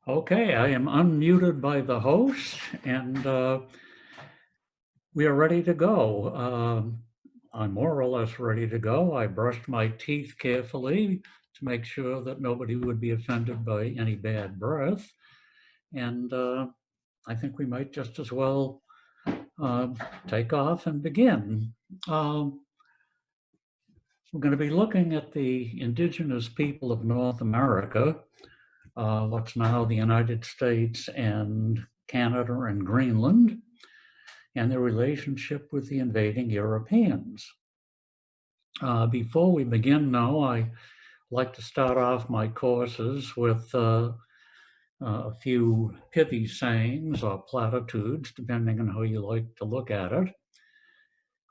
Okay, I am unmuted by the host, and we are ready to go. I'm more or less ready to go. I brushed my teeth carefully to make sure that nobody would be offended by any bad breath. And I think we might just as well uh, take off and begin. We're going to be looking at the indigenous people of North America, what's now the United States and Canada and Greenland, and their relationship with the invading Europeans. Before we begin now, I like to start off my courses with a few pithy sayings or platitudes, depending on how you like to look at it.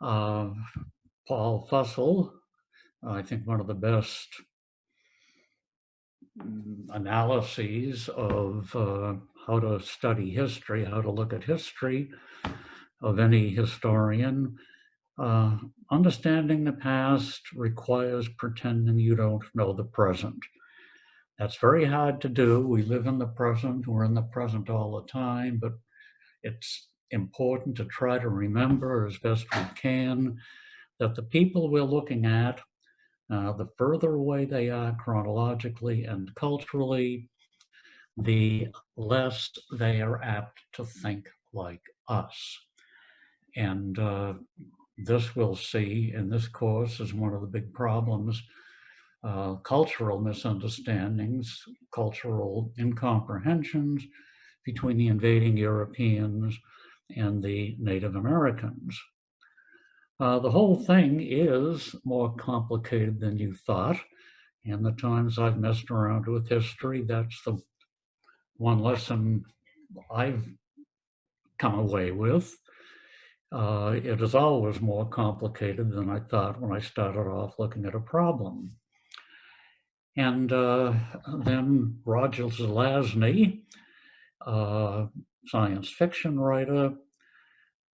Paul Fussell, I think one of the best analyses of how to study history, how to look at history of any historian. Understanding the past requires pretending you don't know the present. That's very hard to do. We live in the present, we're in the present all the time, but it's important to try to remember as best we can that the people we're looking at, the further away they are chronologically and culturally, the less they are apt to think like us. And this we'll see in this course is one of the big problems, cultural misunderstandings, cultural incomprehensions between the invading Europeans and the Native Americans. The whole thing is more complicated than you thought. And the times I've messed around with history, that's the one lesson I've come away with. It is always more complicated than I thought when I started off looking at a problem. And then Roger Zelazny, science fiction writer,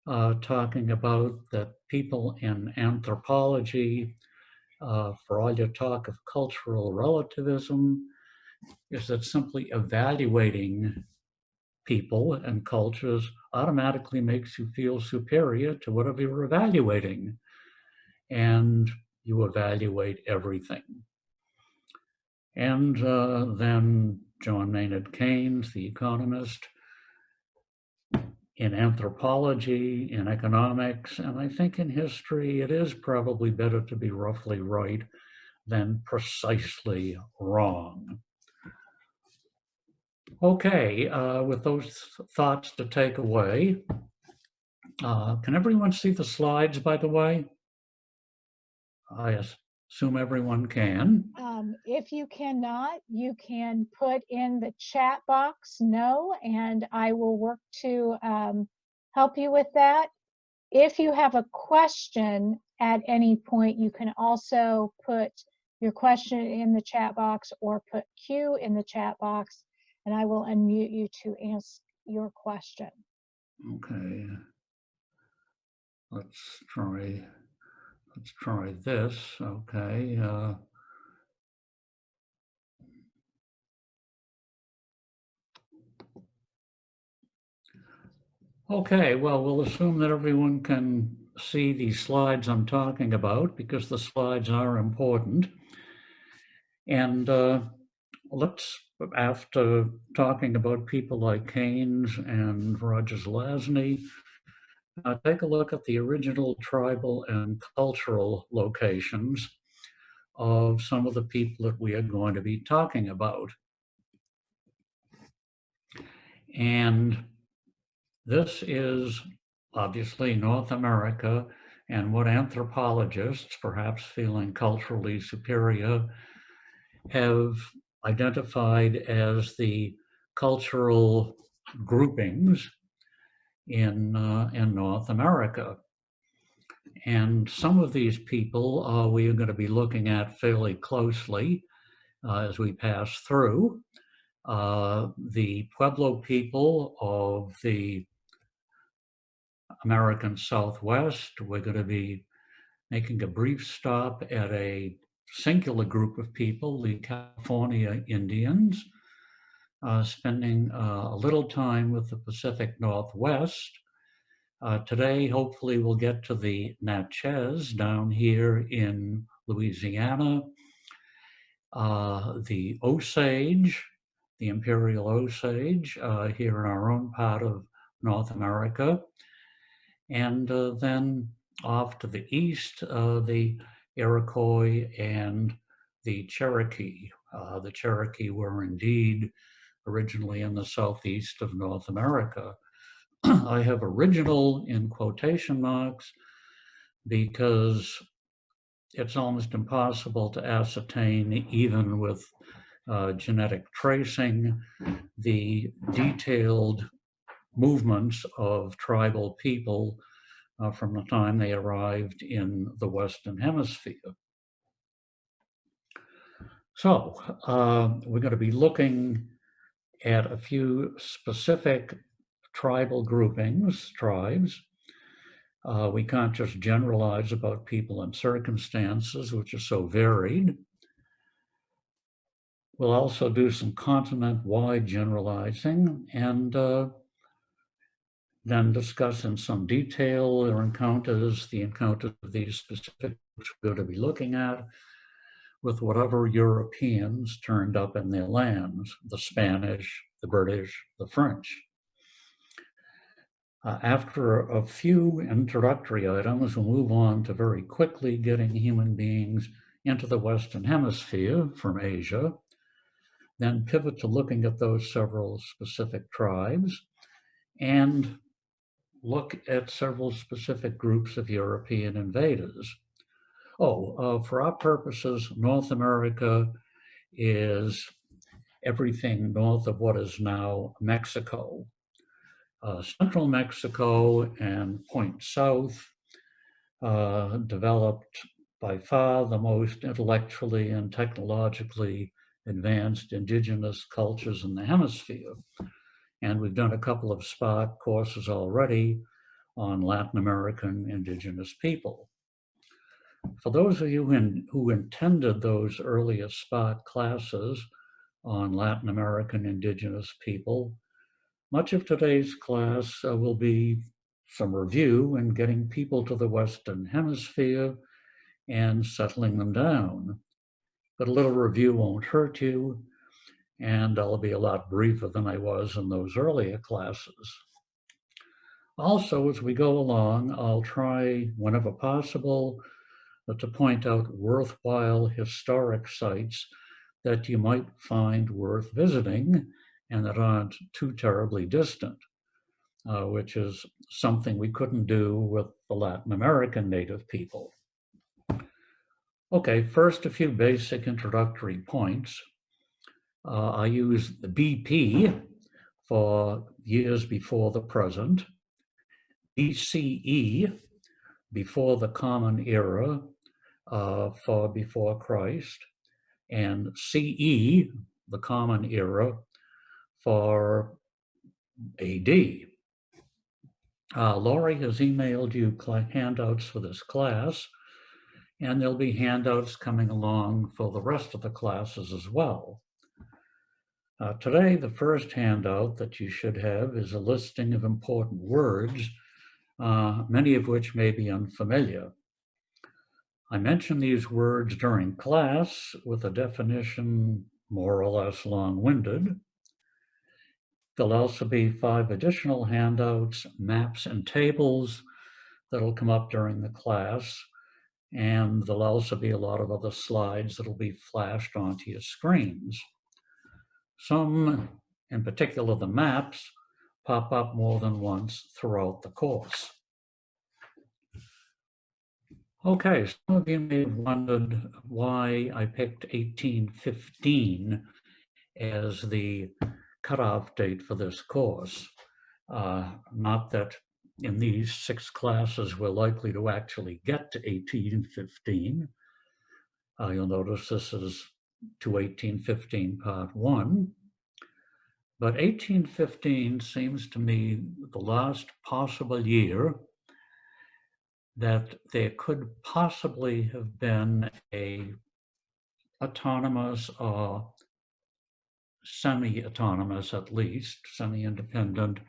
talking about that people in anthropology, for all your talk of cultural relativism, is that simply evaluating people and cultures automatically makes you feel superior to whatever you're evaluating. And you evaluate everything. And then John Maynard Keynes, the economist, in anthropology, in economics, and I think in history, it is probably better to be roughly right than precisely wrong. Okay, with those thoughts to take away, can everyone see the slides, by the way? I assume everyone can. If you cannot, you can put in the chat box no, and I will work to help you with that. If you have a question at any point, you can also put your question in the chat box or put Q in the chat box, and I will unmute you to ask your question. Okay. Let's try this. Okay. Okay, well, we'll assume that everyone can see these slides I'm talking about because the slides are important. And let's, after talking about people like Keynes and Roger Zelazny, take a look at the original tribal and cultural locations of some of the people that we are going to be talking about. And this is obviously North America, and what anthropologists, perhaps feeling culturally superior, have identified as the cultural groupings in North America. And some of these people we are going to be looking at fairly closely as we pass through. The Pueblo people of the American Southwest, we're going to be making a brief stop at a singular group of people, the California Indians. spending a little time with the Pacific Northwest. Today, hopefully, we'll get to the Natchez down here in Louisiana, the Osage, the Imperial Osage here in our own part of North America, and then off to the east, the Iroquois and the Cherokee. The Cherokee were indeed originally in the southeast of North America. I have original in quotation marks because it's almost impossible to ascertain, even with genetic tracing, the detailed movements of tribal people from the time they arrived in the Western Hemisphere. So we're going to be looking at a few specific tribal groupings, tribes. We can't just generalize about people and circumstances, which are so varied. We'll also do some continent-wide generalizing and then discuss in some detail their encounters, the encounters of these specific groups we're going to be looking at with whatever Europeans turned up in their lands, the Spanish, the British, the French. After a few introductory items, we'll move on to very quickly getting human beings into the Western Hemisphere from Asia, then pivot to looking at those several specific tribes, and look at several specific groups of European invaders. For our purposes, North America is everything north of what is now Mexico. Central Mexico and point south developed by far the most intellectually and technologically advanced indigenous cultures in the hemisphere. And we've done a couple of Spark courses already on Latin American indigenous people. For those of you who attended those earlier Spark classes on Latin American indigenous people, much of today's class will be some review and getting people to the Western Hemisphere and settling them down. But a little review won't hurt you, and I'll be a lot briefer than I was in those earlier classes. Also, as we go along, I'll try, whenever possible, to point out worthwhile historic sites that you might find worth visiting and that aren't too terribly distant, which is something we couldn't do with the Latin American native people. Okay, first a few basic introductory points. I use the BP for years before the present, BCE, before the Common Era, for before Christ, and CE, the Common Era, for AD. Laurie has emailed you handouts for this class, and there'll be handouts coming along for the rest of the classes as well. Today, the first handout that you should have is a listing of important words, many of which may be unfamiliar. I mention these words during class with a definition more or less long-winded. There'll also be 5 additional handouts, maps and tables that'll come up during the class. And there'll also be a lot of other slides that'll be flashed onto your screens. Some, in particular the maps, pop up more than once throughout the course. Okay, some of you may have wondered why I picked 1815 as the cutoff date for this course. Not that in these 6 classes we're likely to actually get to 1815. You'll notice this is to 1815 part 1. But 1815 seems to me the last possible year that there could possibly have been a autonomous or semi-autonomous, at least, semi-independent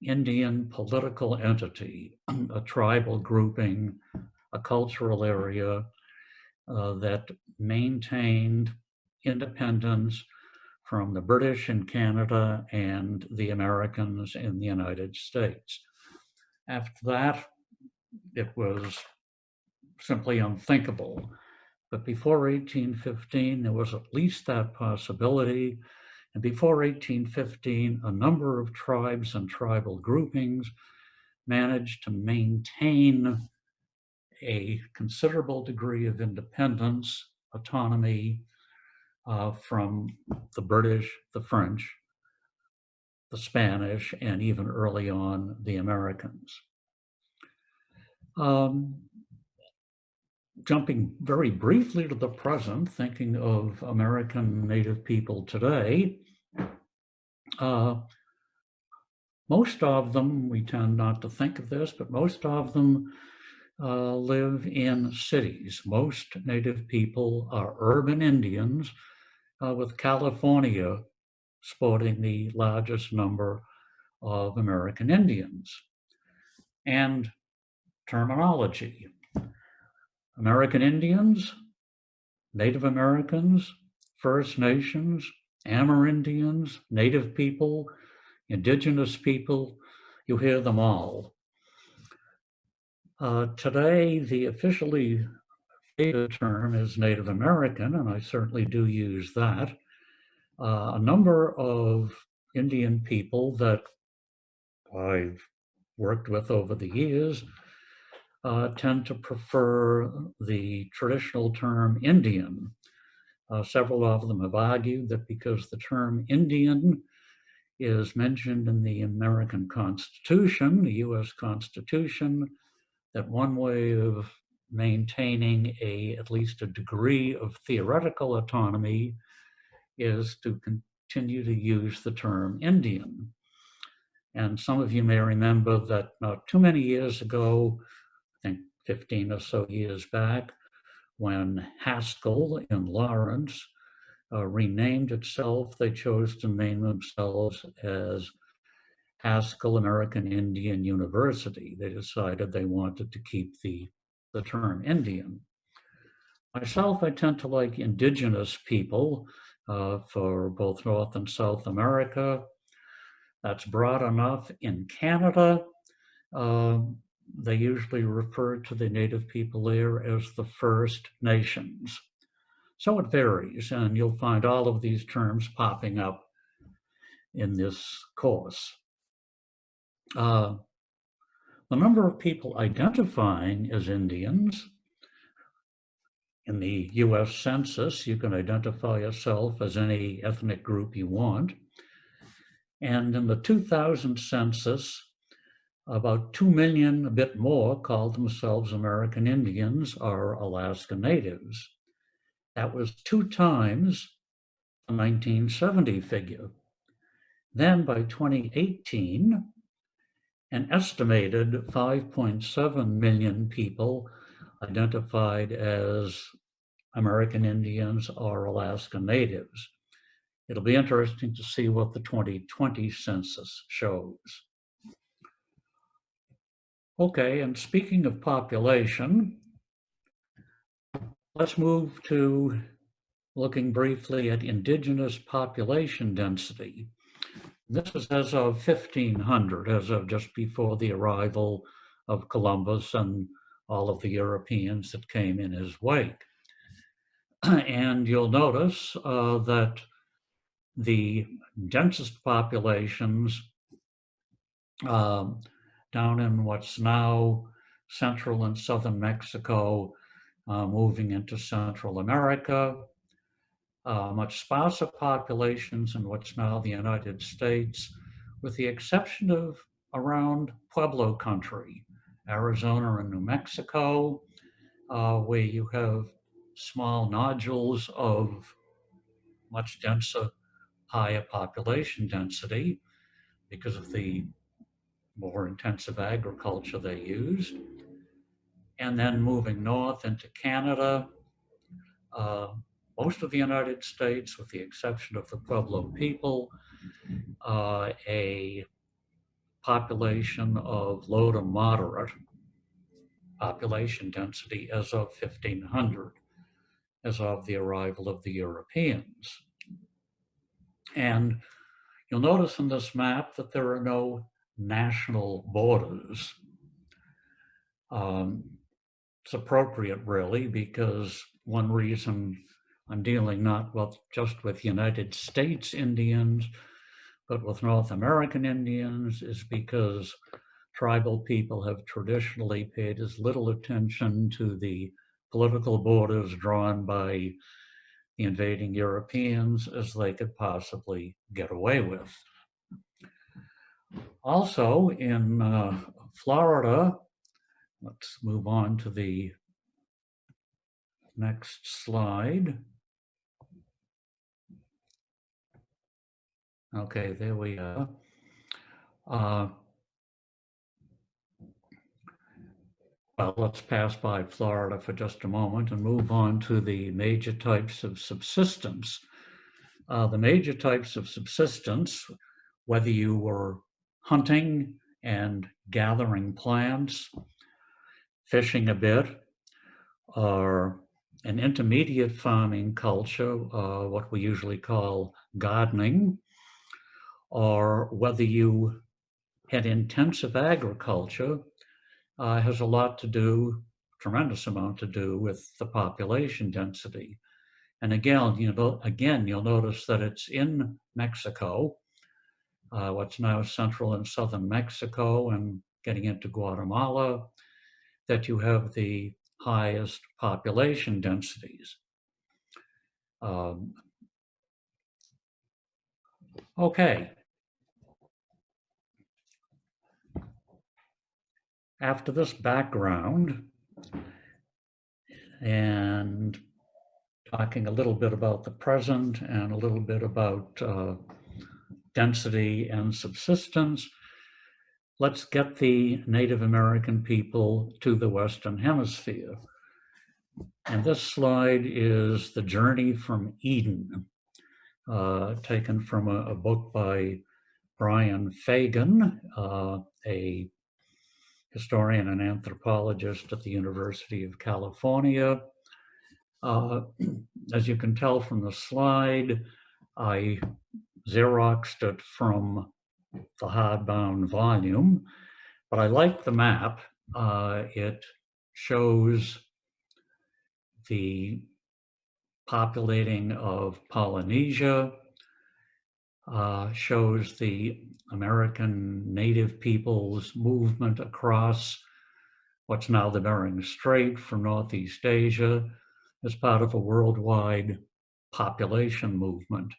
Indian political entity, a tribal grouping, a cultural area that maintained independence from the British in Canada and the Americans in the United States. After that, it was simply unthinkable. But before 1815, there was at least that possibility. And before 1815, a number of tribes and tribal groupings managed to maintain a considerable degree of independence, autonomy from the British, the French, the Spanish, and even early on, the Americans. Jumping very briefly to the present, thinking of American Native people today, most of them, we tend not to think of this, but most of them live in cities. Most Native people are urban Indians, with California sporting the largest number of American Indians. And terminology. American Indians, Native Americans, First Nations, Amerindians, Native people, Indigenous people, you hear them all. Today, the officially favored term is Native American, and I certainly do use that. A number of Indian people that I've worked with over the years tend to prefer the traditional term Indian. Several of them have argued that because the term Indian is mentioned in the American Constitution, the US Constitution, that one way of maintaining at least a degree of theoretical autonomy is to continue to use the term Indian. And some of you may remember that not too many years ago, I think 15 or so years back, when Haskell in Lawrence renamed itself, they chose to name themselves as Haskell American Indian University. They decided they wanted to keep the term Indian. Myself, I tend to like indigenous people for both North and South America. That's broad enough. In Canada, they usually refer to the Native people there as the First Nations. So it varies, and you'll find all of these terms popping up in this course. The number of people identifying as Indians in the US Census, you can identify yourself as any ethnic group you want. And in the 2000 census, about 2 million, a bit more, called themselves American Indians or Alaska Natives. That was 2 times the 1970 figure. Then by 2018, an estimated 5.7 million people identified as American Indians or Alaska Natives. It'll be interesting to see what the 2020 census shows. Okay, and speaking of population, let's move to looking briefly at indigenous population density. This is as of 1500, as of just before the arrival of Columbus and all of the Europeans that came in his wake. And you'll notice that the densest populations down in what's now central and southern Mexico, moving into Central America, much sparser populations in what's now the United States, with the exception of around Pueblo country, Arizona and New Mexico, where you have small nodules of much denser, higher population density because of the more intensive agriculture they used. And then moving north into Canada, most of the United States, with the exception of the Pueblo people, a population of low to moderate population density as of 1500, as of the arrival of the Europeans. And you'll notice in this map that there are no national borders. It's appropriate, really, because one reason I'm dealing not just with United States Indians, but with North American Indians is because tribal people have traditionally paid as little attention to the political borders drawn by the invading Europeans as they could possibly get away with. Also in Florida, let's move on to the next slide. Okay, there we are. Well, let's pass by Florida for just a moment and move on to the major types of subsistence. The major types of subsistence, whether you were hunting and gathering plants, fishing a bit, or an intermediate farming culture, what we usually call gardening, or whether you had intensive agriculture, has a lot to do, tremendous amount to do with the population density. And again, you'll notice that it's in Mexico, what's now central and southern Mexico and getting into Guatemala, that you have the highest population densities. Okay. After this background and talking a little bit about the present and a little bit about density and subsistence, let's get the Native American people to the Western Hemisphere. And this slide is The Journey from Eden, taken from a book by Brian Fagan, a historian and anthropologist at the University of California. As you can tell from the slide, I Xeroxed it from the hardbound volume, but I like the map. It shows the populating of Polynesia, shows the American native peoples' movement across what's now the Bering Strait from Northeast Asia as part of a worldwide population movement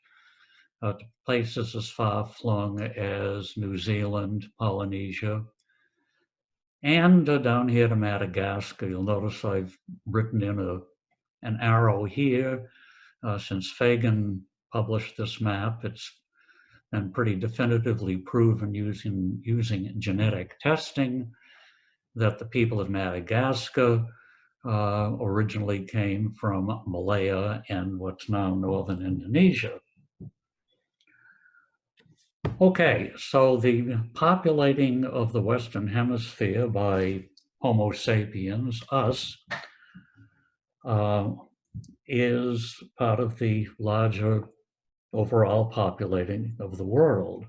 to places as far-flung as New Zealand, Polynesia, and down here to Madagascar. You'll notice I've written in an arrow here. Since Fagan published this map, it's been pretty definitively proven using genetic testing that the people of Madagascar originally came from Malaya and what's now northern Indonesia. Okay, so the populating of the Western Hemisphere by Homo sapiens, us, is part of the larger overall populating of the world.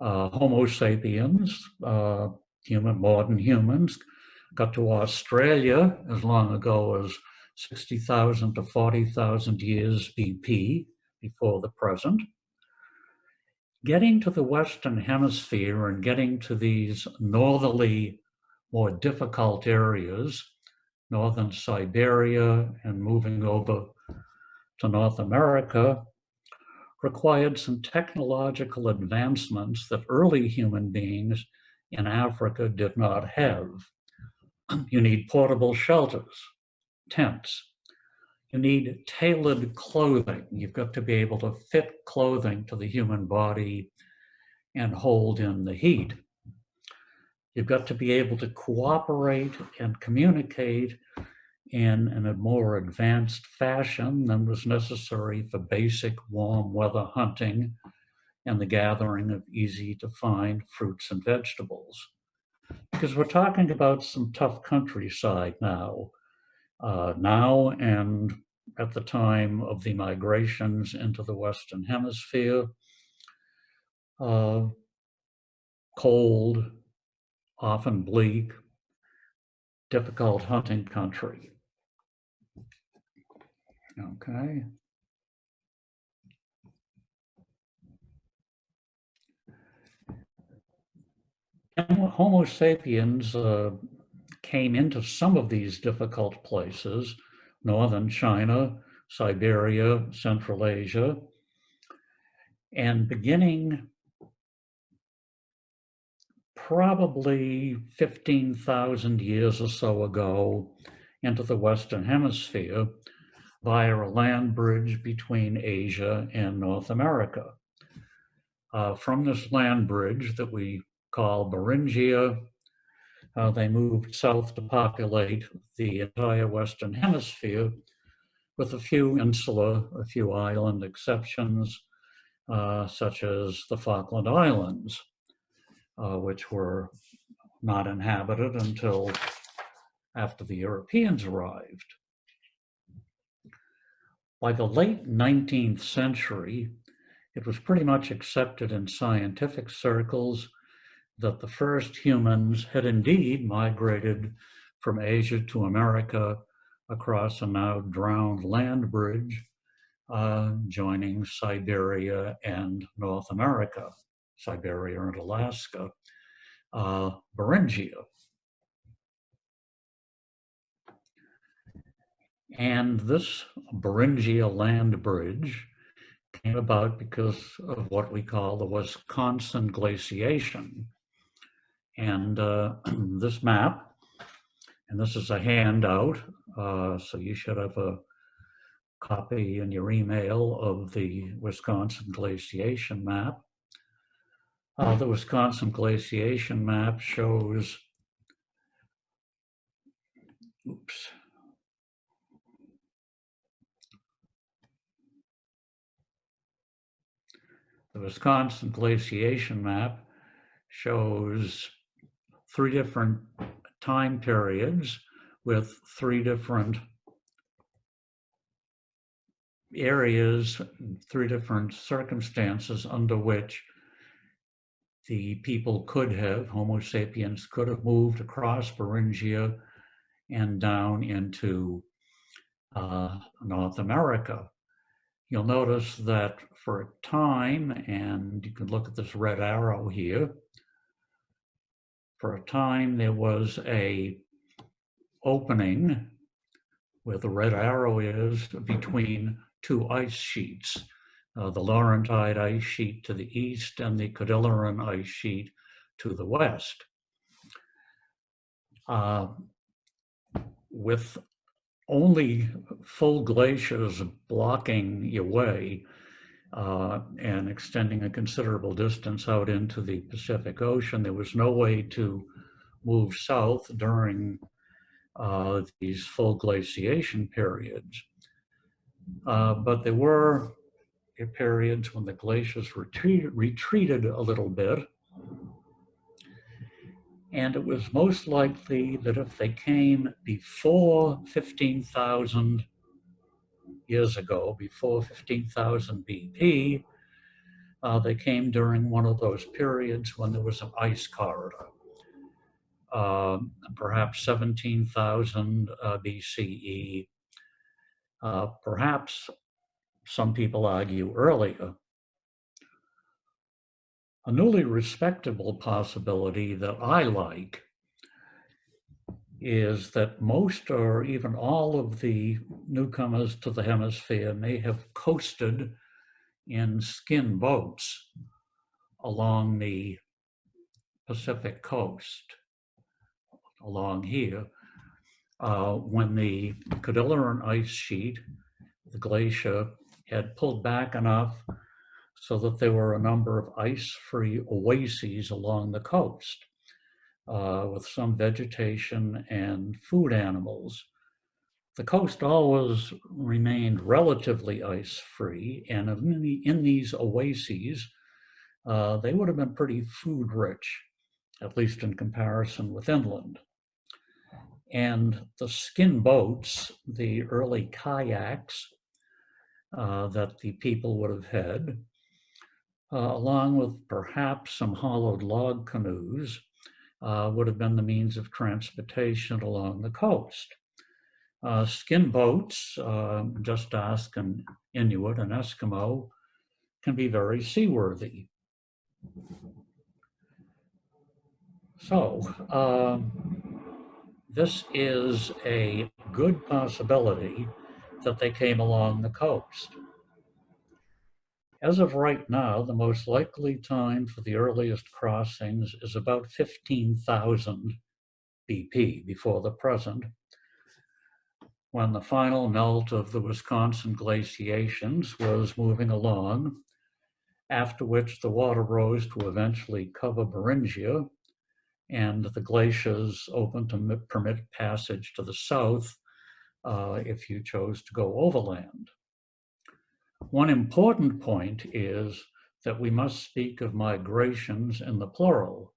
Homo sapiens, modern humans, got to Australia as long ago as 60,000 to 40,000 years BP, before the present. Getting to the Western Hemisphere and getting to these northerly, more difficult areas, northern Siberia and moving over to North America, required some technological advancements that early human beings in Africa did not have. You need portable shelters, tents. You need tailored clothing. You've got to be able to fit clothing to the human body and hold in the heat. You've got to be able to cooperate and communicate in a more advanced fashion than was necessary for basic warm weather hunting and the gathering of easy to find fruits and vegetables. Because we're talking about some tough countryside now, and at the time of the migrations into the Western Hemisphere, cold, often bleak, difficult hunting country. Okay. And Homo sapiens came into some of these difficult places, northern China, Siberia, Central Asia, and beginning probably 15,000 years or so ago into the Western Hemisphere via a land bridge between Asia and North America. From this land bridge that we call Beringia, they moved south to populate the entire Western Hemisphere, with a few island exceptions, such as the Falkland Islands, which were not inhabited until after the Europeans arrived. By the late 19th century, it was pretty much accepted in scientific circles that the first humans had indeed migrated from Asia to America across a now drowned land bridge, joining Siberia and North America, Siberia and Alaska, Beringia. And this Beringia land bridge came about because of what we call the Wisconsin glaciation. And this map, and this is a handout, so you should have a copy in your email of the Wisconsin glaciation map. The Wisconsin glaciation map shows, the Wisconsin glaciation map shows 3 different time periods with 3 different areas, 3 different circumstances under which the people could have, Homo sapiens could have moved across Beringia and down into North America. You'll notice that for a time, and you can look at this red arrow here, for a time there was a opening where the red arrow is between 2 ice sheets, the Laurentide ice sheet to the east and the Cordilleran ice sheet to the west. With only full glaciers blocking your way and extending a considerable distance out into the Pacific Ocean, there was no way to move south during these full glaciation periods. But there were periods when the glaciers retreated a little bit. And it was most likely that if they came before 15,000 years ago, before 15,000 BP, they came during one of those periods when there was an ice corridor, perhaps 17,000 BCE, perhaps some people argue earlier. A newly respectable possibility that I like is that most or even all of the newcomers to the hemisphere may have coasted in skin boats along the Pacific coast, along here, when the Cordilleran ice sheet, the glacier, had pulled back enough so that there were a number of ice-free oases along the coast, with some vegetation and food animals. The coast always remained relatively ice-free, and in these oases, they would have been pretty food-rich, at least in comparison with inland. And the skin boats, the early kayaks that the people would have had, along with perhaps some hollowed log canoes, would have been the means of transportation along the coast. Skin boats, just ask an Inuit, an Eskimo, can be very seaworthy. So this is a good possibility that they came along the coast. As of right now, the most likely time for the earliest crossings is about 15,000 BP, before the present, when the final melt of the Wisconsin glaciations was moving along, after which the water rose to eventually cover Beringia, and the glaciers opened to permit passage to the south if you chose to go overland. One important point is that we must speak of migrations in the plural.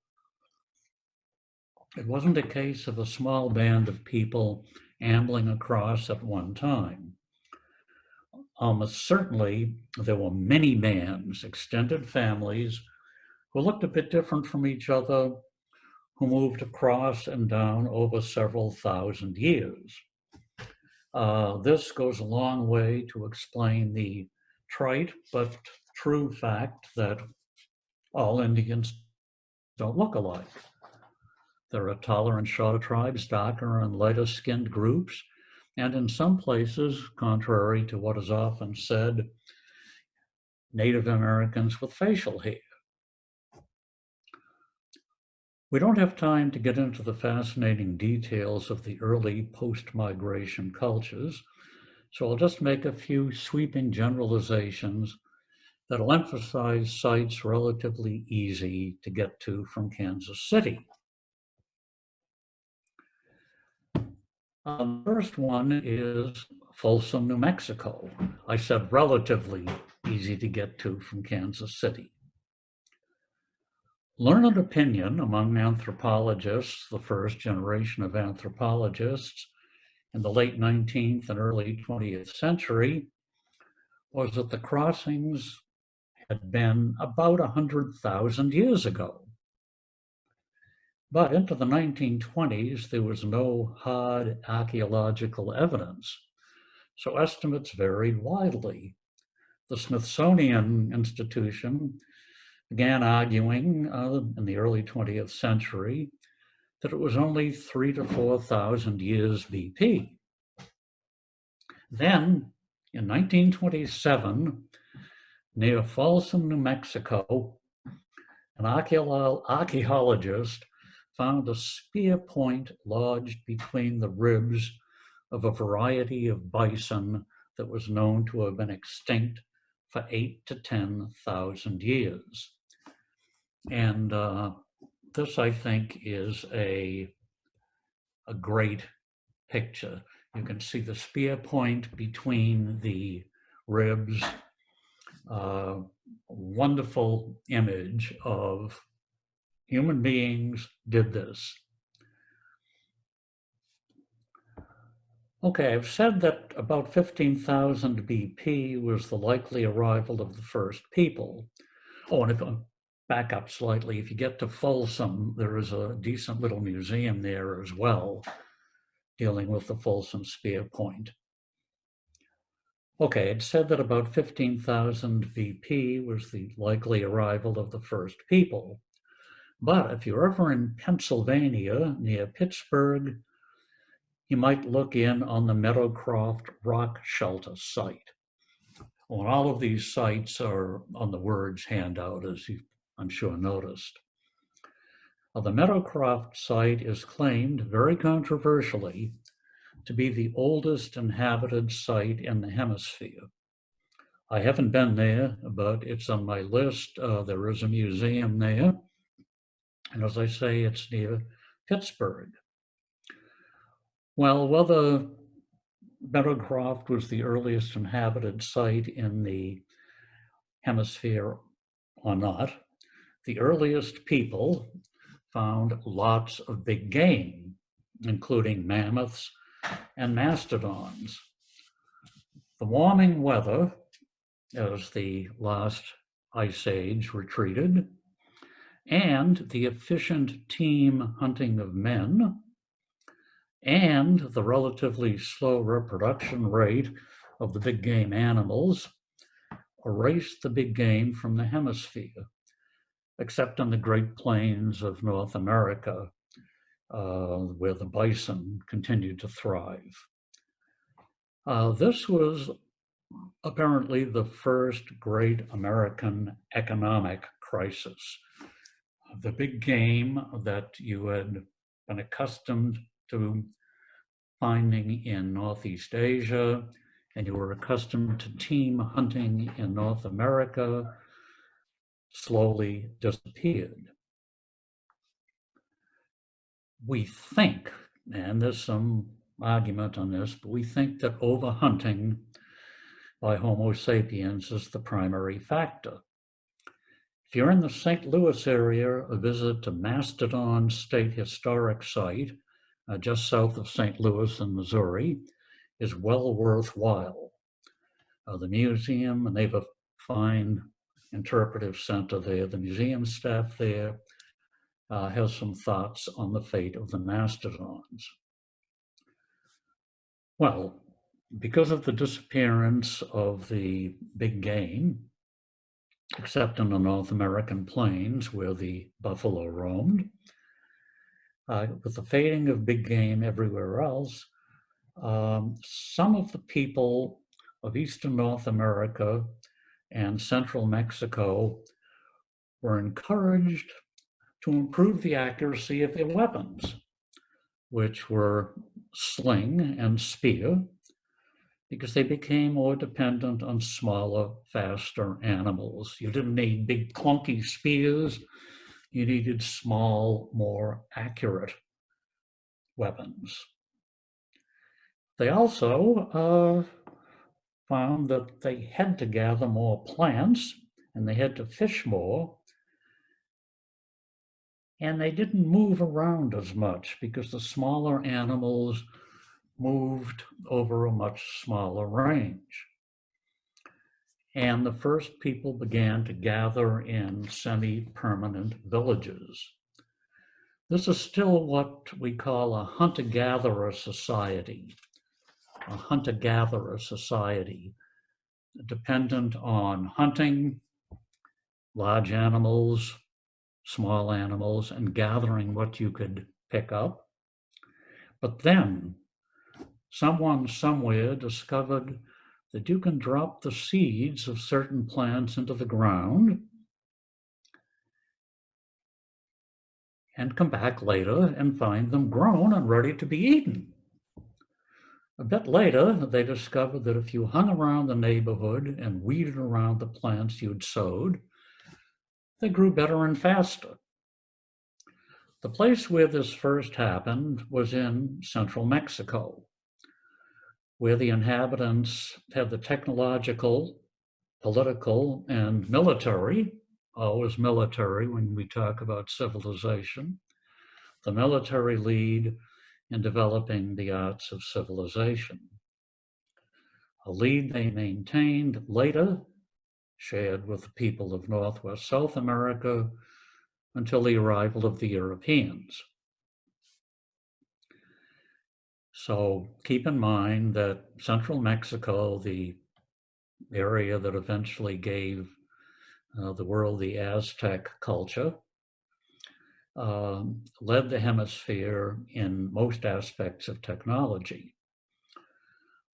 It wasn't a case of a small band of people ambling across at one time. Almost certainly, there were many bands, extended families, who looked a bit different from each other, who moved across and down over several thousand years. This goes a long way to explain the trite but true fact that all Indians don't look alike. There are taller and shorter tribes, darker and lighter skinned groups, and in some places, contrary to what is often said, Native Americans with facial hair. We don't have time to get into the fascinating details of the early post-migration cultures, so I'll just make a few sweeping generalizations that'll emphasize sites relatively easy to get to from Kansas City. The first one is Folsom, New Mexico. I said relatively easy to get to from Kansas City. Learned opinion among anthropologists, the first generation of anthropologists in the late 19th and early 20th century, was that the crossings had been about 100,000 years ago. But into the 1920s, there was no hard archaeological evidence, so estimates varied widely. The Smithsonian Institution began arguing in the early 20th century that it was only 3,000 to 4,000 years BP. Then, in 1927, near Folsom, New Mexico, an archaeologist found a spear point lodged between the ribs of a variety of bison that was known to have been extinct for 8,000 to 10,000 years. And this, I think, is a great picture. You can see the spear point between the ribs. Wonderful image of human beings did this. Okay, I've said that about 15,000 BP was the likely arrival of the first people. Oh, and if I back up slightly, if you get to Folsom, there is a decent little museum there as well, dealing with the Folsom Spearpoint. Okay, it said that about 15,000 BP was the likely arrival of the first people. But if you're ever in Pennsylvania, near Pittsburgh, you might look in on the Meadowcroft Rock Shelter site. Well, all of these sites are on the words handout, as you, I'm sure, noticed. The Meadowcroft site is claimed, very controversially, to be the oldest inhabited site in the hemisphere. I haven't been there, but it's on my list. There is a museum there. And as I say, it's near Pittsburgh. Well, whether Meadowcroft was the earliest inhabited site in the hemisphere or not. The earliest people found lots of big game, including mammoths and mastodons. The warming weather, as the last ice age retreated, and the efficient team hunting of men, and the relatively slow reproduction rate of the big game animals erased the big game from the hemisphere, except in the Great Plains of North America, where the bison continued to thrive. This was apparently the first great American economic crisis. The big game that you had been accustomed to finding in Northeast Asia, and you were accustomed to team hunting in North America, slowly disappeared. We think, and there's some argument on this, but we think that overhunting by Homo sapiens is the primary factor. If you're in the St. Louis area, a visit to Mastodon State Historic Site, just south of St. Louis in Missouri, is well worthwhile. The museum, and they have a fine interpretive center there. The museum staff there has some thoughts on the fate of the mastodons. Well, because of the disappearance of the big game, except in the North American plains where the buffalo roamed, with the fading of big game everywhere else, some of the people of Eastern North America and Central Mexico were encouraged to improve the accuracy of their weapons, which were sling and spear, because they became more dependent on smaller, faster animals. You didn't need big clunky spears, you needed small, more accurate weapons. They also found that they had to gather more plants and they had to fish more, and they didn't move around as much because the smaller animals moved over a much smaller range. And the first people began to gather in semi-permanent villages. This is still what we call a hunter-gatherer society. A hunter-gatherer society, dependent on hunting large animals, small animals, and gathering what you could pick up. But then someone somewhere discovered that you can drop the seeds of certain plants into the ground and come back later and find them grown and ready to be eaten. A bit later, they discovered that if you hung around the neighborhood and weeded around the plants you'd sowed, they grew better and faster. The place where this first happened was in central Mexico, where the inhabitants had the technological, political, and military, always military when we talk about civilization, the military lead in developing the arts of civilization. A lead they maintained later, shared with the people of Northwest South America until the arrival of the Europeans. So keep in mind that central Mexico, the area that eventually gave the world the Aztec culture, led the hemisphere in most aspects of technology.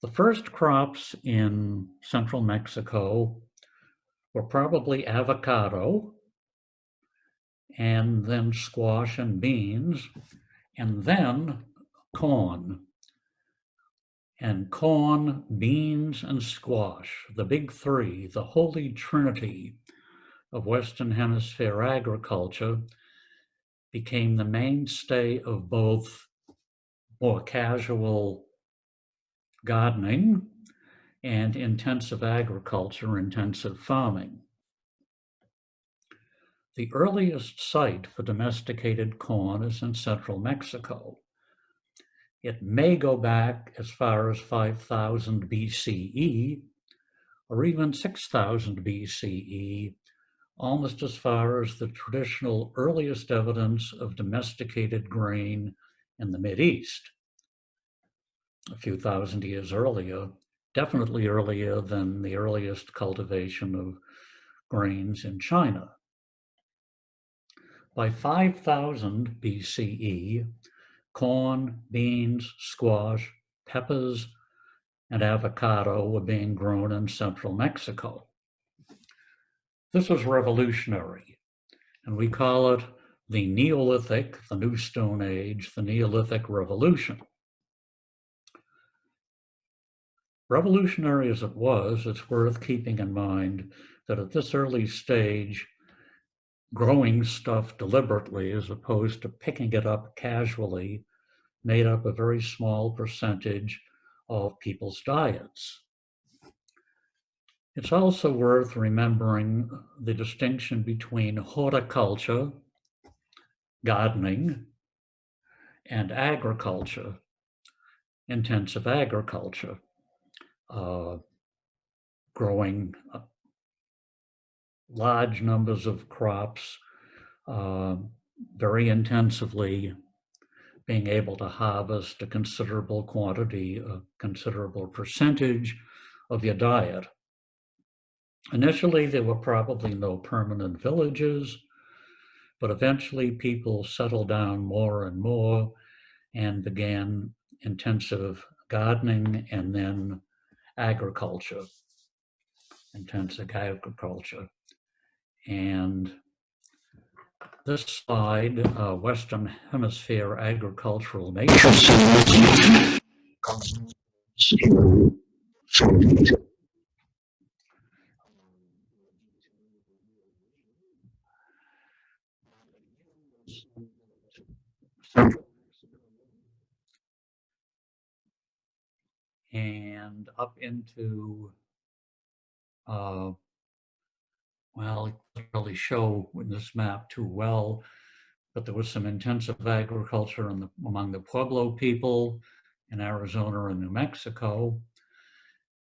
The first crops in central Mexico were probably avocado, and then squash and beans, and then corn. And corn, beans, and squash, the big three, the holy trinity of Western Hemisphere agriculture, became the mainstay of both more casual gardening, and intensive agriculture, intensive farming. The earliest site for domesticated corn is in central Mexico. It may go back as far as 5000 BCE or even 6000 BCE, almost as far as the traditional earliest evidence of domesticated grain in the Mideast. A few thousand years earlier, definitely earlier than the earliest cultivation of grains in China. By 5000 BCE, corn, beans, squash, peppers, and avocado were being grown in central Mexico. This was revolutionary, and we call it the Neolithic, the New Stone Age, the Neolithic Revolution. Revolutionary as it was, it's worth keeping in mind that at this early stage, growing stuff deliberately as opposed to picking it up casually made up a very small percentage of people's diets. It's also worth remembering the distinction between horticulture, gardening, and agriculture, intensive agriculture, growing large numbers of crops very intensively, being able to harvest a considerable quantity, a considerable percentage of your diet. Initially, there were probably no permanent villages, but eventually people settled down more and more and began intensive gardening and then agriculture, intensive agriculture. And this slide, Western Hemisphere agricultural matrices, and up into, well, it doesn't really show in this map too well, but there was some intensive agriculture among the Pueblo people in Arizona and New Mexico,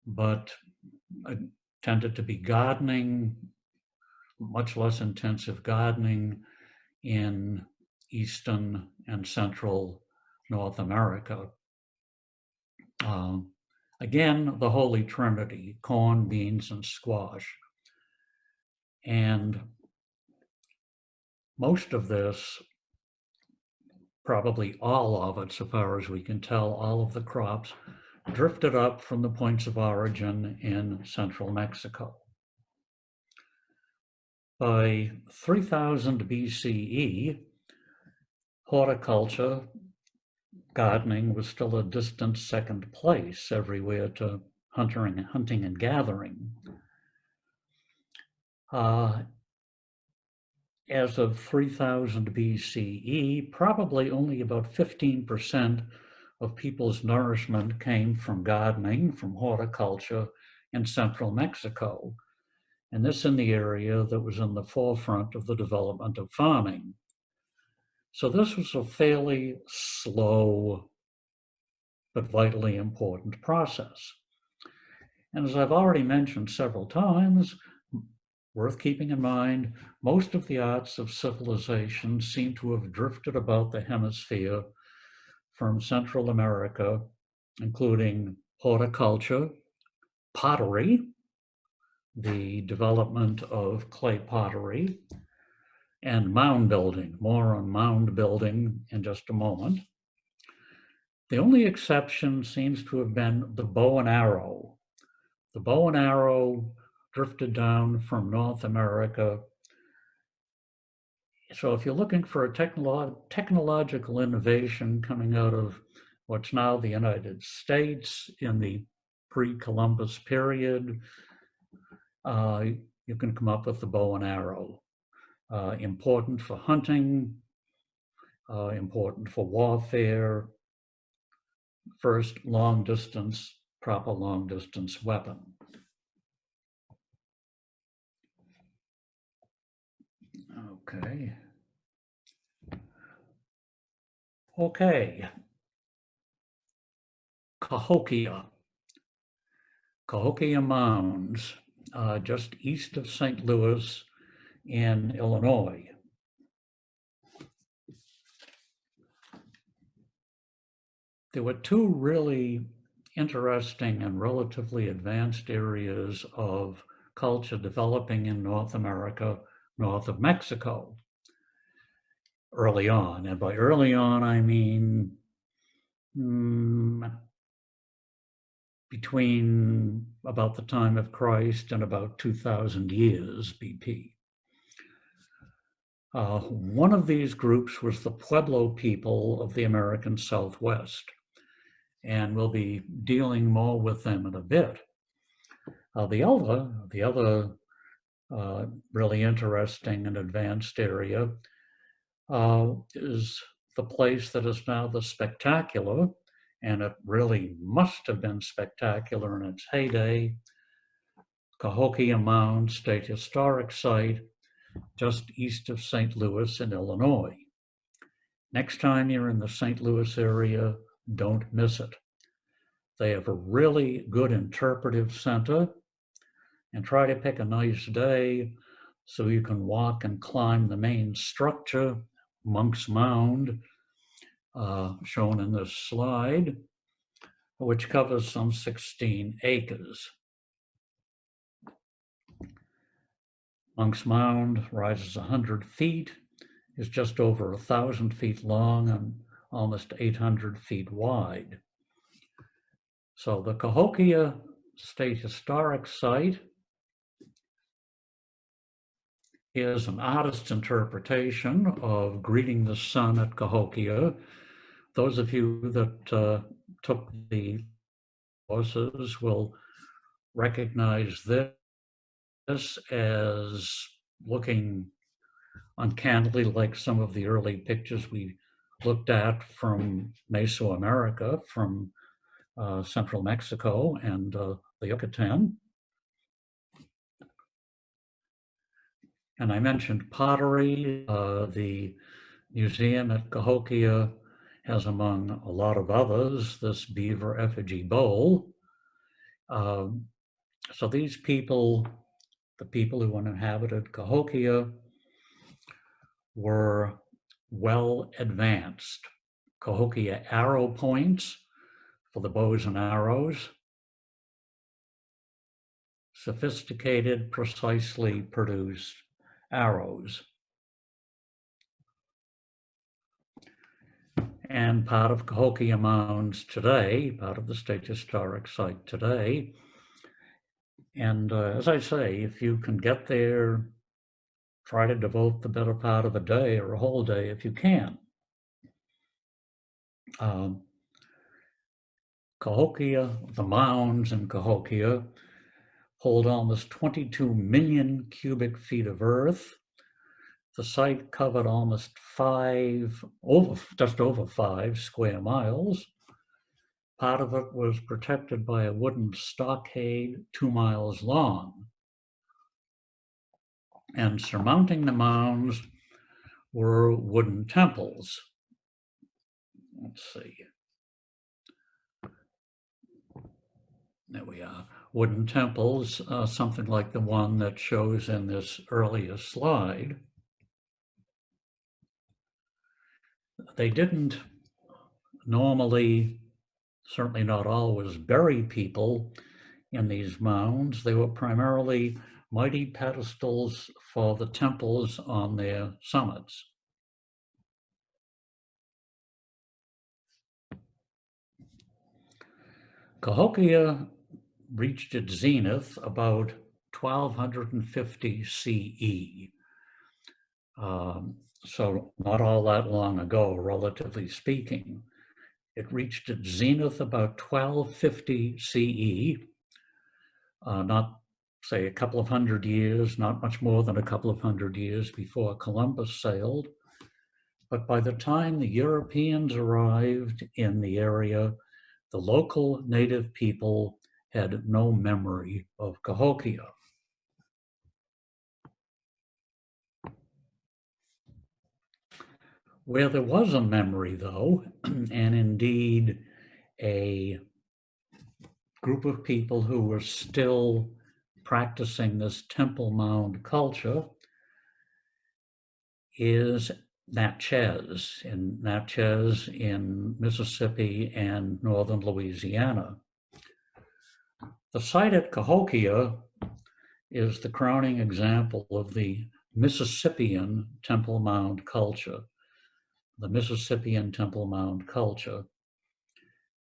but it tended to be gardening, much less intensive gardening in eastern and central North America. Again, the Holy Trinity, corn, beans, and squash. And most of this, probably all of it, so far as we can tell, all of the crops drifted up from the points of origin in central Mexico. By 3000 BCE, horticulture, gardening was still a distant second place everywhere to hunting and gathering. As of 3000 BCE, probably only about 15% of people's nourishment came from gardening, from horticulture in central Mexico, and this in the area that was in the forefront of the development of farming. So this was a fairly slow but vitally important process. And as I've already mentioned several times, worth keeping in mind, most of the arts of civilization seem to have drifted about the hemisphere from Central America, including horticulture, pottery, the development of clay pottery, and mound building. More on mound building in just a moment. The only exception seems to have been the bow and arrow. The bow and arrow drifted down from North America. So if you're looking for a technological innovation coming out of what's now the United States in the pre-Columbus period, you can come up with the bow and arrow. Important for hunting, important for warfare, first long distance proper long-distance weapon. Okay. Okay. Cahokia. Cahokia Mounds, just east of St. Louis in Illinois. There were two really interesting and relatively advanced areas of culture developing in North America, north of Mexico, early on. And by early on, I mean between about the time of Christ and about 2,000 years BP. One of these groups was the Pueblo people of the American Southwest, and we'll be dealing more with them in a bit. The other really interesting and advanced area is the place that is now the spectacular, and it really must have been spectacular in its heyday, Cahokia Mound State Historic Site, just east of St. Louis in Illinois. Next time you're in the St. Louis area, don't miss it. They have a really good interpretive center, and try to pick a nice day so you can walk and climb the main structure, Monk's Mound, shown in this slide, which covers some 16 acres. Monk's Mound rises 100 feet, is just over 1,000 feet long and almost 800 feet wide. So the Cahokia State Historic Site is an artist's interpretation of Greeting the Sun at Cahokia. Those of you that took the courses will recognize this as looking uncannily like some of the early pictures we looked at from Mesoamerica, from central Mexico and the Yucatan. And I mentioned pottery. The museum at Cahokia has, among a lot of others, this beaver effigy bowl. So these people, the people who inhabited Cahokia, were well advanced. Cahokia arrow points for the bows and arrows, sophisticated, precisely produced arrows. And part of Cahokia Mounds today, part of the State Historic Site today. And as I say, if you can get there, try to devote the better part of a day or a whole day if you can. Cahokia, the mounds in Cahokia hold almost 22 million cubic feet of earth. The site covered almost just over 5 square miles. Part of it was protected by a wooden stockade 2 miles long. And surmounting the mounds were wooden temples. Let's see. There we are. Wooden temples, something like the one that shows in this earlier slide. They didn't normally, certainly not always, bury people in these mounds. They were primarily mighty pedestals for the temples on their summits. Cahokia reached its zenith about 1250 CE. So not all that long ago, relatively speaking. It reached its zenith about 1250 CE, not say a couple of hundred years, not much more than a couple of hundred years before Columbus sailed. But by the time the Europeans arrived in the area, the local native people had no memory of Cahokia. Where there was a memory, though, and indeed a group of people who were still practicing this temple mound culture, is Natchez in Mississippi and northern Louisiana. The site at Cahokia is the crowning example of the Mississippian temple mound culture. The Mississippian temple mound culture.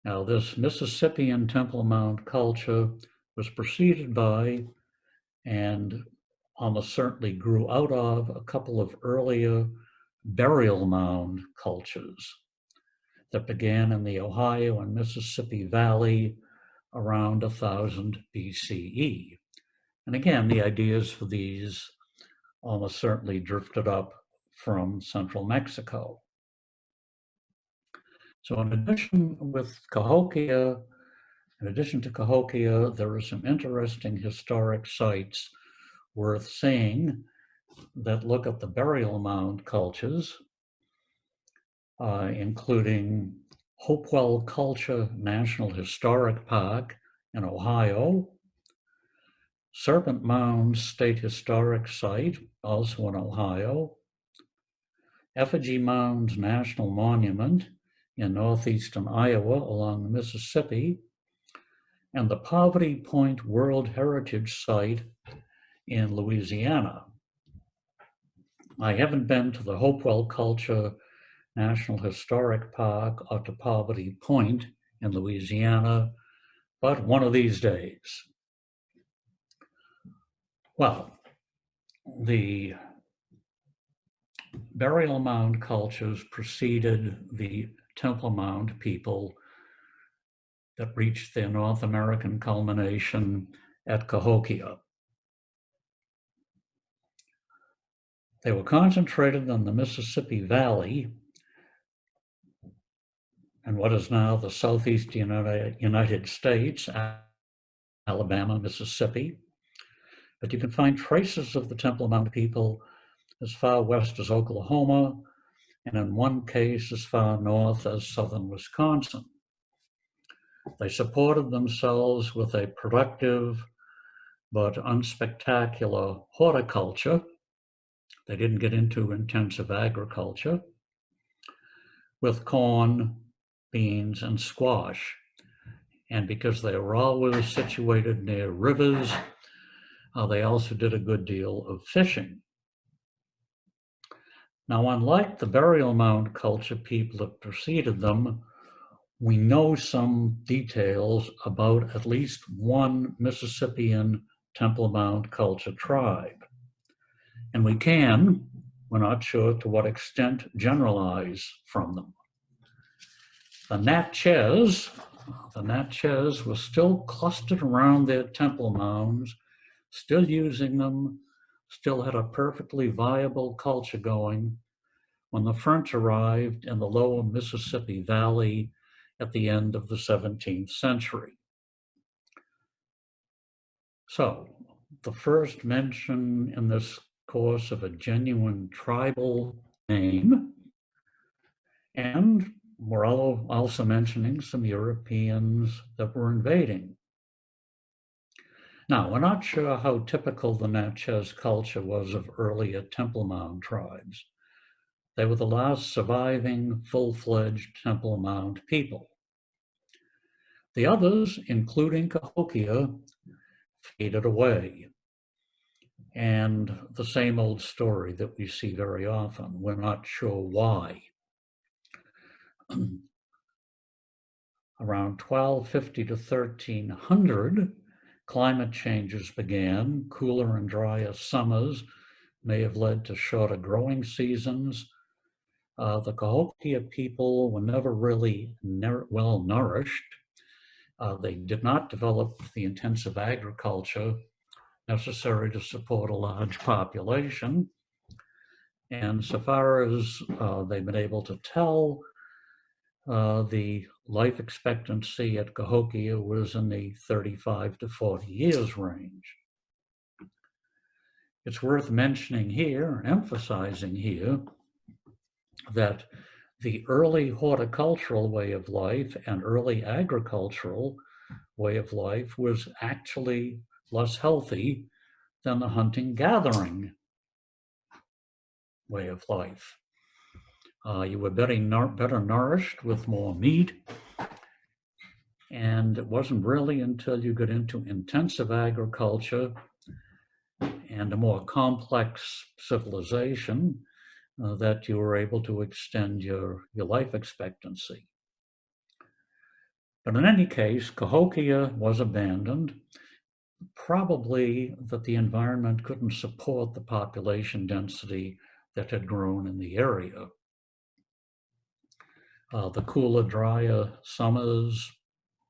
Now, this Mississippian temple mound culture was preceded by, and almost certainly grew out of, a couple of earlier burial mound cultures that began in the Ohio and Mississippi Valley around 1000 BCE. And again, the ideas for these almost certainly drifted up from central Mexico. So in addition to Cahokia, there are some interesting historic sites worth seeing that look at the burial mound cultures, including Hopewell Culture National Historic Park in Ohio, Serpent Mound State Historic Site, also in Ohio, Effigy Mound National Monument in northeastern Iowa along the Mississippi, and the Poverty Point World Heritage Site in Louisiana. I haven't been to the Hopewell Culture National Historic Park or to Poverty Point in Louisiana, but one of these days. Well, the burial mound cultures preceded the temple mound people that reached their North American culmination at Cahokia. They were concentrated on the Mississippi Valley and what is now the Southeast United States, Alabama, Mississippi. But you can find traces of the Temple Mound people as far west as Oklahoma, and in one case as far north as southern Wisconsin. They supported themselves with a productive but unspectacular horticulture. They didn't get into intensive agriculture, with corn, beans, and squash. And because they were always situated near rivers, they also did a good deal of fishing. Now, unlike the burial mound culture people that preceded them, we know some details about at least one Mississippian temple mound culture tribe. And we can, we're not sure to what extent, generalize from them. The Natchez was still clustered around their temple mounds, still using them, still had a perfectly viable culture going when the French arrived in the lower Mississippi Valley at the end of the 17th century. So, the first mention in this course of a genuine tribal name, and we're also mentioning some Europeans that were invading. Now, we're not sure how typical the Natchez culture was of earlier temple mound tribes. They were the last surviving full-fledged temple mound people. The others, including Cahokia, faded away. And the same old story that we see very often. We're not sure why. Around 1250 to 1300, climate changes began. Cooler and drier summers may have led to shorter growing seasons. The Cahokia people were never really well nourished. They did not develop the intensive agriculture necessary to support a large population. And so far as they've been able to tell, the life expectancy at Cahokia was in the 35 to 40 years range. It's worth mentioning here, emphasizing here, that the early horticultural way of life and early agricultural way of life was actually less healthy than the hunting-gathering way of life. You were better nourished with more meat, and it wasn't really until you got into intensive agriculture and a more complex civilization that you were able to extend your life expectancy. But in any case, Cahokia was abandoned, probably that the environment couldn't support the population density that had grown in the area. The cooler, drier summers,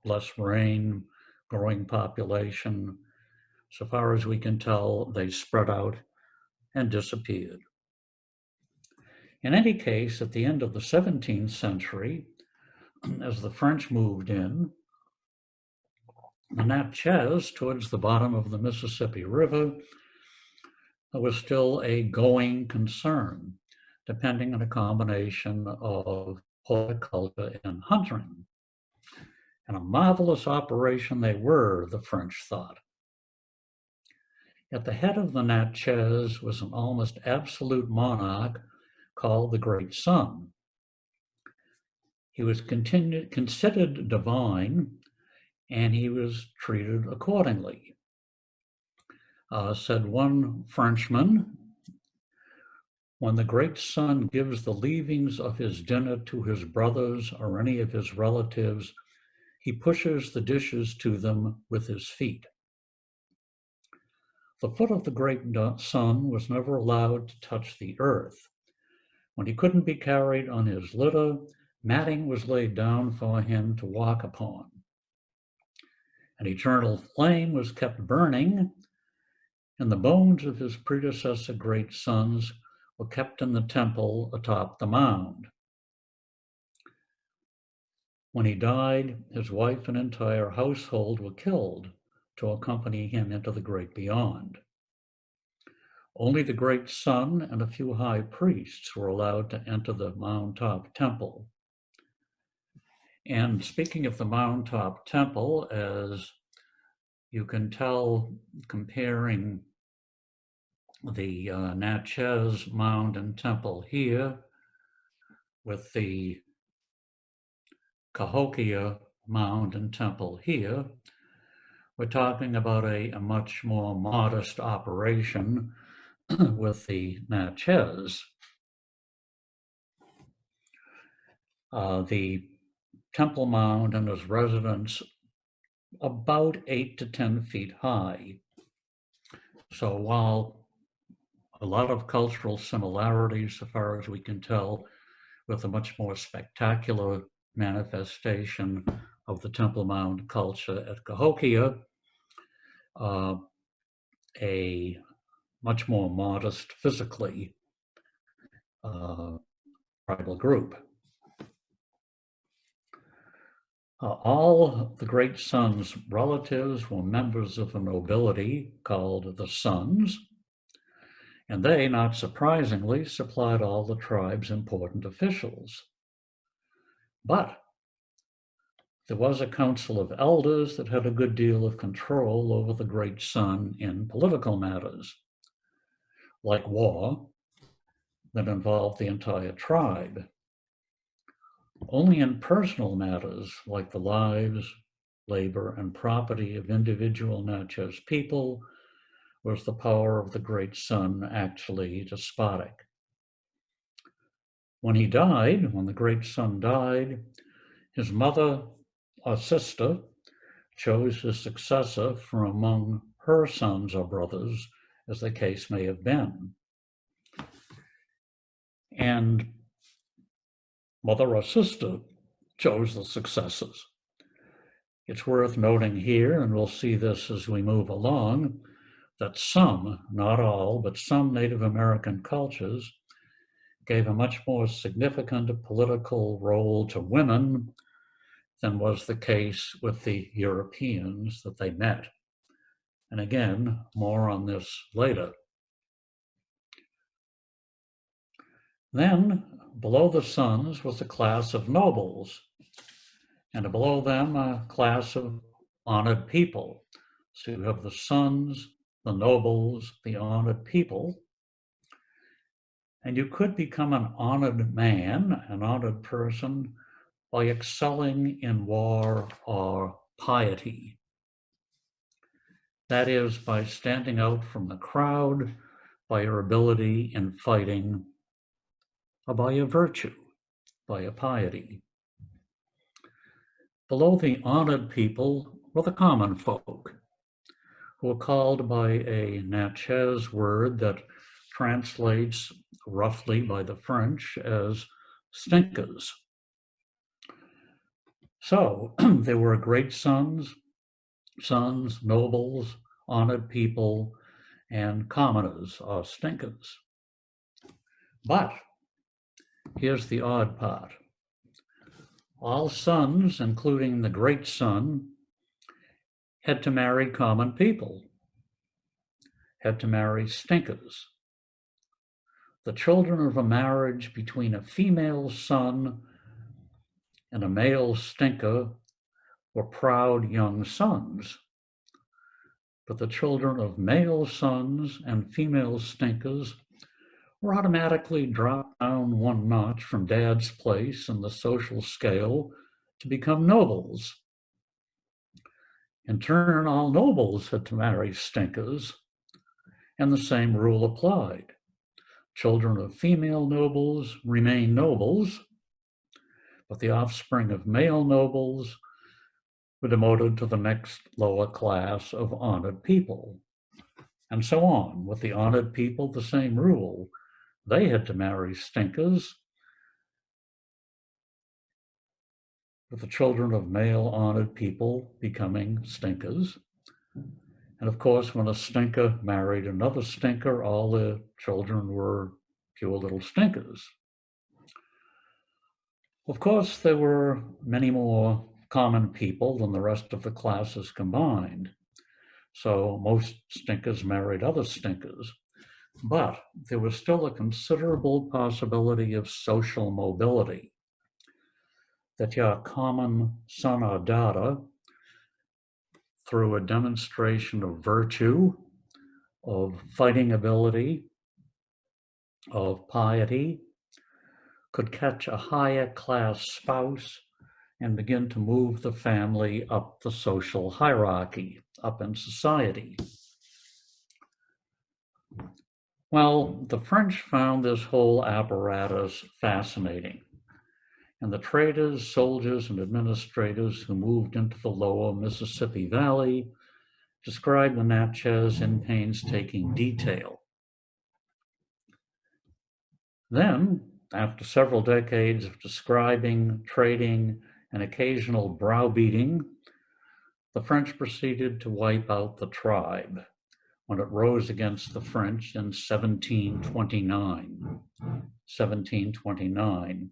less rain, growing population. So far as we can tell, they spread out and disappeared. In any case, at the end of the 17th century, as the French moved in, the Natchez, towards the bottom of the Mississippi River, was still a going concern, depending on a combination of horticulture and hunting. And a marvelous operation they were, the French thought. At the head of the Natchez was an almost absolute monarch called the Great Sun. He was considered divine, and he was treated accordingly. Said one Frenchman, when the Great Sun gives the leavings of his dinner to his brothers or any of his relatives, he pushes the dishes to them with his feet. The foot of the Great Sun was never allowed to touch the earth. When he couldn't be carried on his litter, matting was laid down for him to walk upon. An eternal flame was kept burning, and the bones of his predecessor great sons were kept in the temple atop the mound. When he died, his wife and entire household were killed to accompany him into the great beyond. Only the Great Sun and a few high priests were allowed to enter the mound-top temple. And speaking of the mound-top temple, as you can tell comparing the Natchez mound and temple here with the Cahokia mound and temple here, we're talking about a much more modest operation with the Natchez. The temple mound and its residence about 8 to 10 feet high. So while a lot of cultural similarities, so far as we can tell, with a much more spectacular manifestation of the Temple Mound culture at Cahokia, a much more modest physically tribal group. All the Great Sun's relatives were members of a nobility called the Sons, and they, not surprisingly, supplied all the tribe's important officials. But there was a council of elders that had a good deal of control over the Great Sun in political matters, like war, that involved the entire tribe. Only in personal matters, like the lives, labor, and property of individual Natchez people, was the power of the Great Sun actually despotic. When he died, when the Great Sun died, his mother or sister chose his successor from among her sons or brothers, as the case may have been. And mother or sister chose the successors. It's worth noting here, and we'll see this as we move along, that some, not all, but some Native American cultures gave a much more significant political role to women than was the case with the Europeans that they met. And again, more on this later. Then, below the sons was a class of nobles, and below them a class of honored people. So you have the sons, the nobles, the honored people. And you could become an honored man, an honored person, by excelling in war or piety. That is, by standing out from the crowd, by your ability in fighting, or by your virtue, by your piety. Below the honored people were the common folk, who were called by a Natchez word that translates roughly by the French as stinkers. So they were great sons, nobles, honored people, and commoners or stinkers. But here's the odd part. All sons, including the great son, had to marry common people, had to marry stinkers. The children of a marriage between a female son and a male stinker were proud young sons. But the children of male sons and female stinkers were automatically dropped down one notch from dad's place in the social scale to become nobles. In turn, all nobles had to marry stinkers, and the same rule applied. Children of female nobles remain nobles, but the offspring of male nobles were demoted to the next lower class of honored people. And so on. With the honored people, the same rule. They had to marry stinkers, with the children of male honored people becoming stinkers. And of course, when a stinker married another stinker, all the children were pure little stinkers. Of course, there were many more common people than the rest of the classes combined. So most stinkers married other stinkers. But there was still a considerable possibility of social mobility, that your common son or daughter, through a demonstration of virtue, of fighting ability, of piety, could catch a higher class spouse and begin to move the family up the social hierarchy, up in society. Well, the French found this whole apparatus fascinating. And the traders, soldiers, and administrators who moved into the lower Mississippi Valley described the Natchez in painstaking detail. Then, after several decades of describing, trading, and occasional browbeating, the French proceeded to wipe out the tribe when it rose against the French in 1729.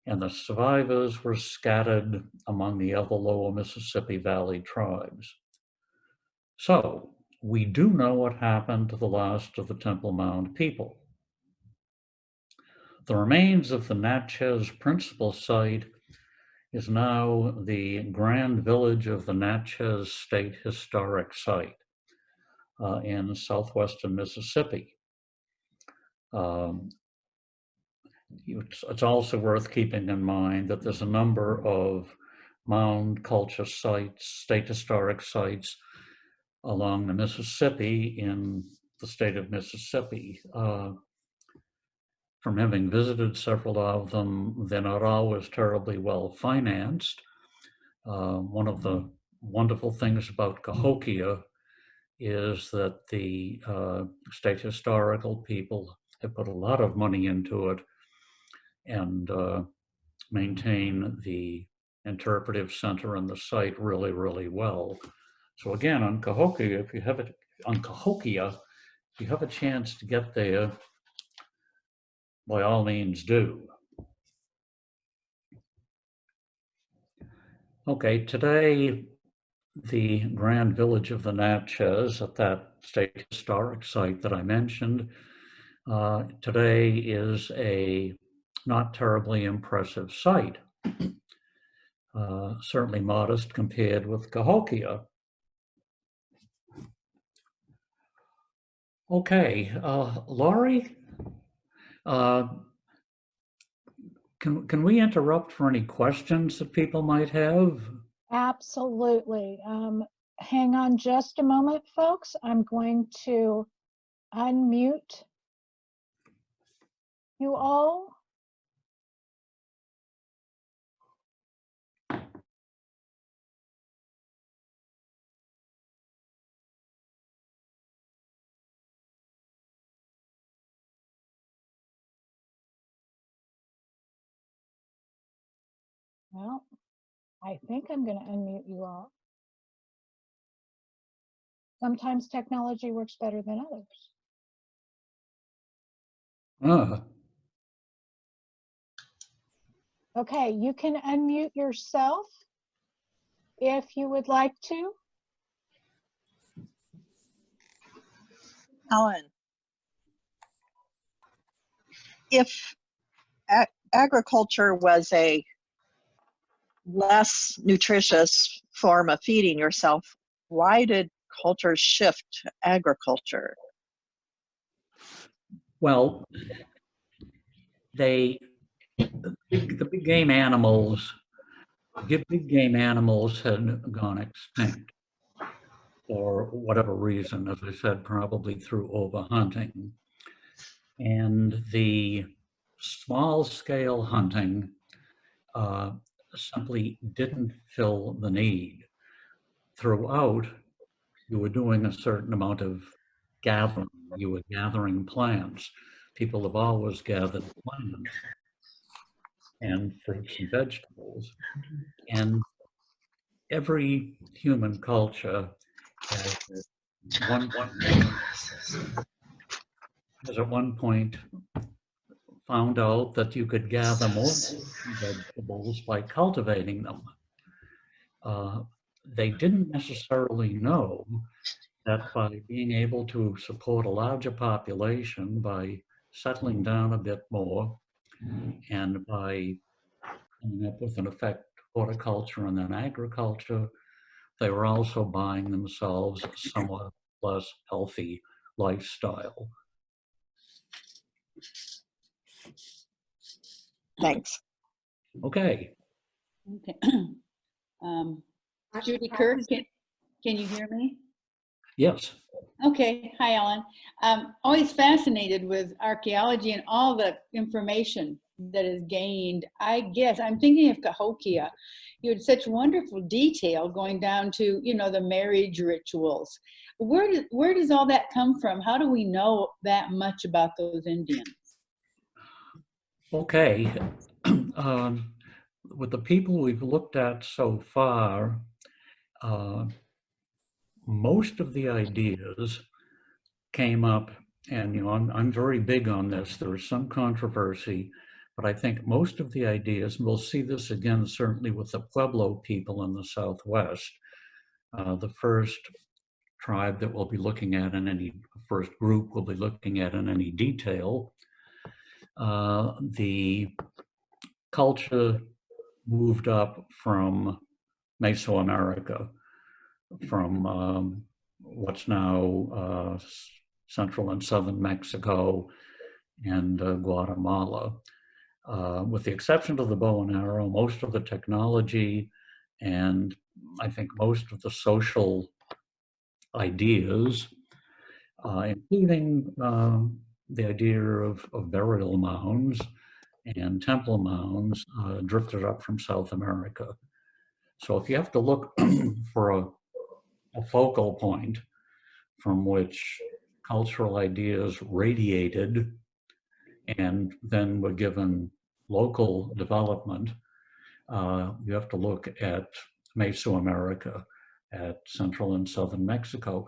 And the survivors were scattered among the other lower Mississippi Valley tribes. So, we do know what happened to the last of the Temple Mound people. The remains of the Natchez principal site is now the Grand Village of the Natchez State Historic Site in southwestern Mississippi. It's also worth keeping in mind that there's a number of mound culture sites, state historic sites along the Mississippi in the state of Mississippi. From having visited several of them, they're not always terribly well financed. One of the wonderful things about Cahokia is that the state historical people have put a lot of money into it and maintain the interpretive center and the site really, really well. So again, on Cahokia, if you have a chance to get there, by all means do. Okay, today the Grand Village of the Natchez at that state historic site that I mentioned today is a not terribly impressive site, certainly modest compared with Cahokia. Okay, Laurie, uh, can we interrupt for any questions that people might have? Absolutely. Hang on just a moment, folks. I'm going to unmute you all. Well, I think I'm going to unmute you all. Sometimes technology works better than others. Uh, Okay, you can unmute yourself if you would like to. Ellen, if agriculture was a less nutritious form of feeding yourself, why did cultures shift to agriculture? well, the big game animals, big game animals had gone extinct for whatever reason, as I said, probably through overhunting. And the small scale hunting simply didn't fill the need. Throughout, you were doing a certain amount of gathering. You were gathering plants. People have always gathered plants and fruits and vegetables. And every human culture has at one point found out that you could gather more vegetables by cultivating them. They didn't necessarily know that by being able to support a larger population, by settling down a bit more, and by coming up with, in effect, horticulture and then agriculture, they were also buying themselves a somewhat less healthy lifestyle. Thanks. Okay. Okay. Judy Kirk, can you hear me? Yes. Okay. Hi, Ellen. Always fascinated with archaeology and all the information that is gained. I guess I'm thinking of Cahokia. You had such wonderful detail going down to, you know, the marriage rituals. Where does all that come from? How do we know that much about those Indians? Okay. With the people we've looked at so far, most of the ideas came up, and I'm very big on this. There is some controversy, but I think most of the ideas, and we'll see this again certainly with the Pueblo people in the Southwest, the first tribe that we'll be looking at in any first group we'll be looking at in any detail. The culture moved up from Mesoamerica, from what's now central and southern Mexico and Guatemala. With the exception of the bow and arrow, most of the technology and I think most of the social ideas, including the idea of burial mounds and temple mounds, drifted up from South America. So if you have to look for a focal point from which cultural ideas radiated and then were given local development, you have to look at Mesoamerica, at central and southern Mexico,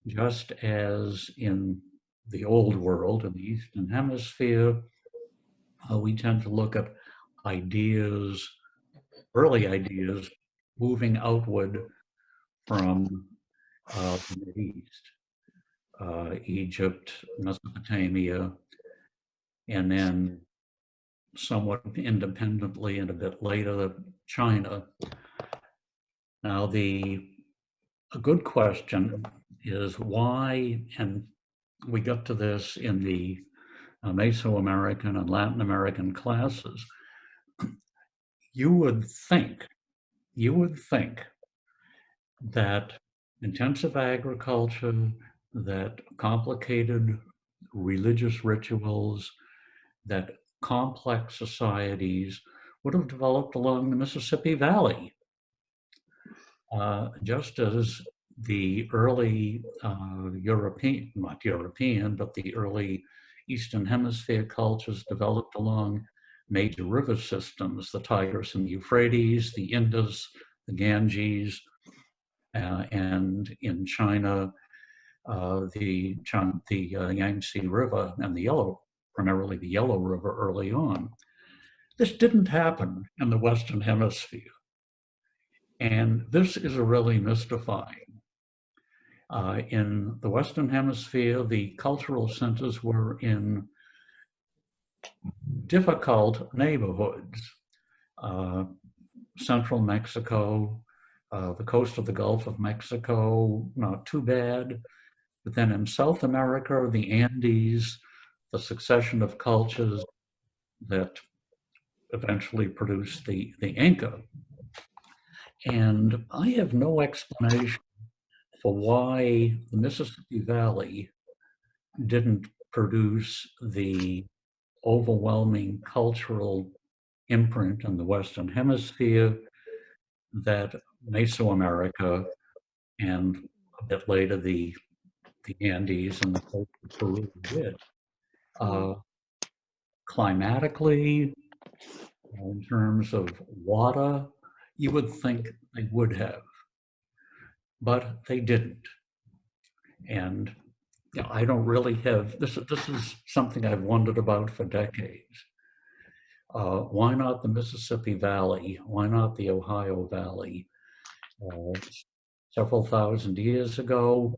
just as in the old world, in the Eastern Hemisphere, we tend to look at ideas, early ideas moving outward from the Mideast, Egypt, Mesopotamia, and then somewhat independently and a bit later, China. Now, a good question is why, and we got to this in the Mesoamerican and Latin American classes, you would think that intensive agriculture, that complicated religious rituals, that complex societies would have developed along the Mississippi Valley, just as the early not European, but the early Eastern Hemisphere cultures developed along major river systems, the Tigris and the Euphrates, the Indus, the Ganges, and in China, the Yangtze River and primarily the Yellow River early on. This didn't happen in the Western Hemisphere. And this is really mystifying. In the Western Hemisphere, the cultural centers were in difficult neighborhoods. Central Mexico, the coast of the Gulf of Mexico, not too bad. But then in South America, the Andes, the succession of cultures that eventually produced the Inca. And I have no explanation for why the Mississippi Valley didn't produce the overwhelming cultural imprint in the Western Hemisphere that Mesoamerica and a bit later the Andes and the coast of Peru did. Climatically, in terms of water, you would think they would have, but they didn't. And I don't really have, this is something I've wondered about for decades. Why not the Mississippi Valley? Why not the Ohio Valley? Several thousand years ago,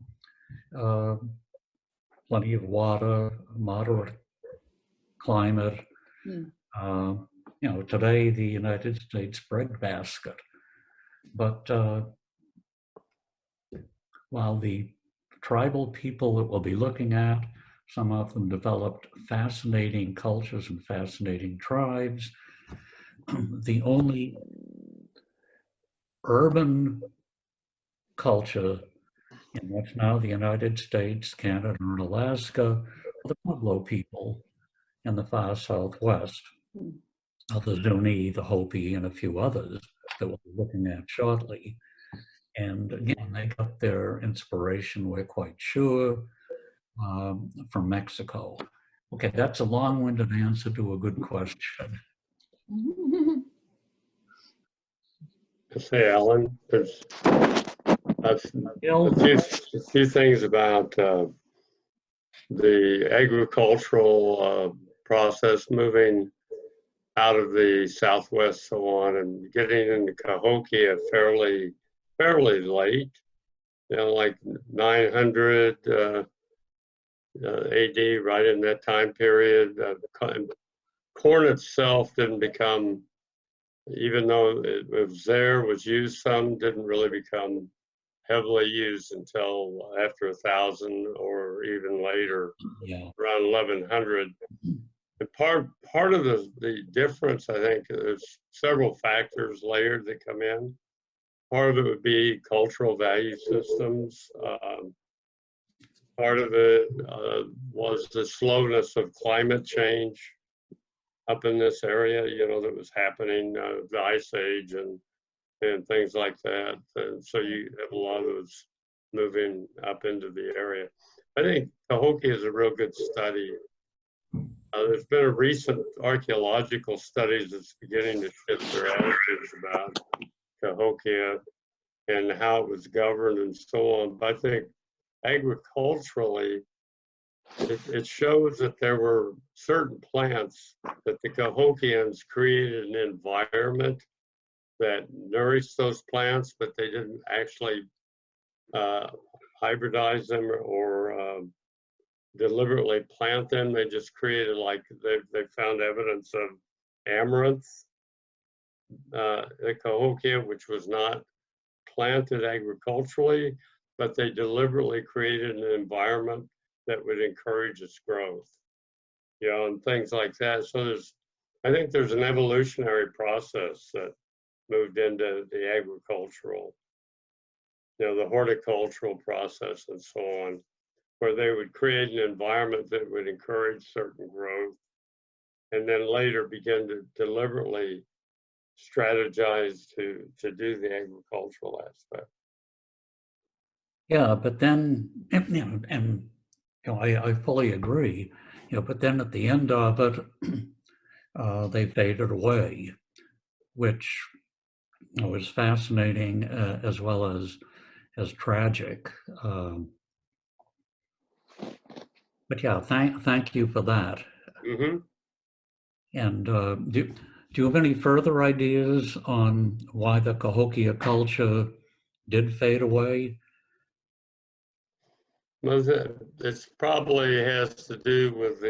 plenty of water, moderate climate. Today the United States breadbasket. But while the tribal people that we'll be looking at, some of them developed fascinating cultures and fascinating tribes, the only urban culture in what's now the United States, Canada, and Alaska are the Pueblo people in the far Southwest. The Zuni, the Hopi, and a few others that we'll be looking at shortly. And again, they got their inspiration, we're quite sure, from Mexico. Okay, that's a long-winded answer to a good question. Say, Alan, there's a few things about the agricultural process moving out of the Southwest, so on, and getting into Cahokia fairly late, like 900 AD, right in that time period. Corn itself didn't become, even though it was used some, didn't really become heavily used until after 1000 or even later, around 1100. And part of the difference, I think, there's several factors layered that come in. Part of it would be cultural value systems. Part of it was the slowness of climate change up in this area, that was happening, the Ice Age and things like that. And so you have a lot of those moving up into the area. I think Cahokia is a real good study. There's been a recent archaeological studies that's beginning to shift their attitudes about Cahokia and how it was governed and so on. But I think agriculturally, it shows that there were certain plants that the Cahokians created an environment that nourished those plants, but they didn't actually hybridize them or deliberately plant them. They just created, like, they found evidence of amaranth at Cahokia, which was not planted agriculturally, but they deliberately created an environment that would encourage its growth, you know, and things like that. So I think there's an evolutionary process that moved into the agricultural, you know, the horticultural process and so on, where they would create an environment that would encourage certain growth, and then later begin to deliberately strategize to do the agricultural aspect. Yeah, but then, I fully agree, but then at the end of it, they faded away, which was fascinating as well as tragic. But yeah, thank you for that. Mm-hmm. And do you have any further ideas on why the Cahokia culture did fade away? Well, it probably has to do with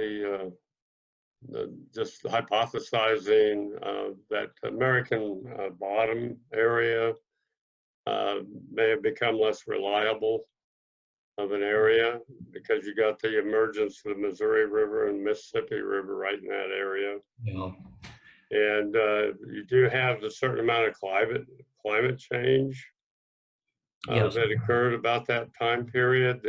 just hypothesizing that American bottom area may have become less reliable of an area, because you got the emergence of the Missouri River and Mississippi River right in that area. Yeah. And you do have a certain amount of climate change Yes. that occurred about that time period.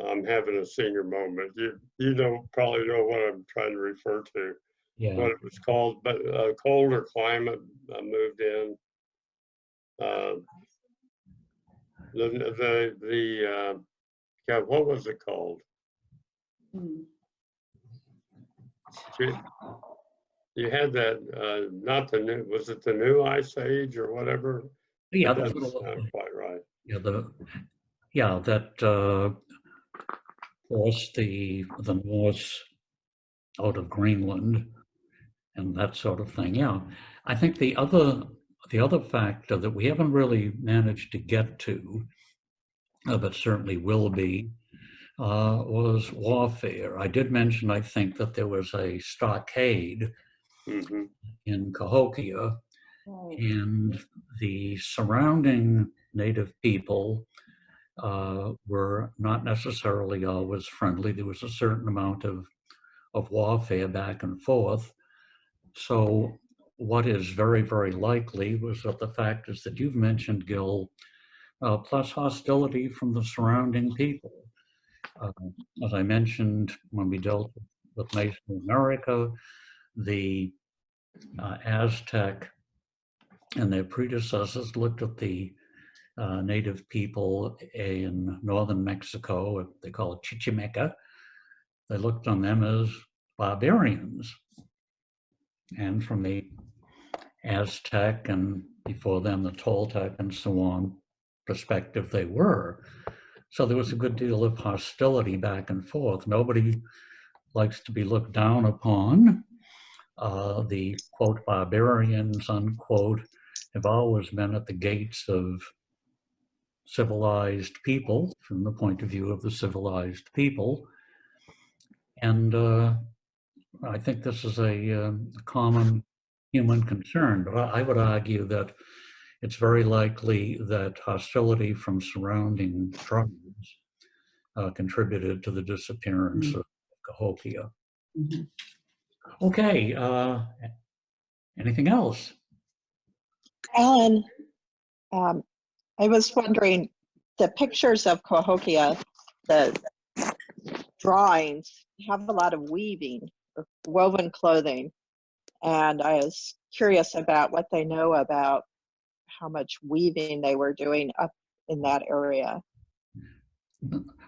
I'm having a senior moment. You probably know what I'm trying to refer to. Yeah. What it was called, but a colder climate moved in. What was it called? You had that, not the new, was it the new ice age or whatever? Yeah, That doesn't sound quite right. Yeah, that forced the Norse out of Greenland and that sort of thing. Yeah, I think the other factor that we haven't really managed to get to, but certainly will be, was warfare. I did mention, I think, that there was a stockade Mm-hmm. in Cahokia, and the surrounding native people were not necessarily always friendly. There was a certain amount of warfare back and forth. So what is very, very likely was that the factors that you've mentioned, Gil, plus hostility from the surrounding people. As I mentioned, when we dealt with Mesoamerica, the Aztec and their predecessors looked at the native people in northern Mexico, they call it Chichimeca. They looked on them as barbarians. And from the Aztec and before them the Toltec and so on perspective, they were. So there was a good deal of hostility back and forth. Nobody likes to be looked down upon. The quote barbarians, unquote, have always been at the gates of civilized people from the point of view of the civilized people. And I think this is a common human concern, but I would argue that it's very likely that hostility from surrounding tribes contributed to the disappearance of Cahokia. Okay, anything else? Alan, I was wondering, the pictures of Cahokia, the drawings have a lot of weaving, or woven clothing, and I was curious about what they know about how much weaving they were doing up in that area.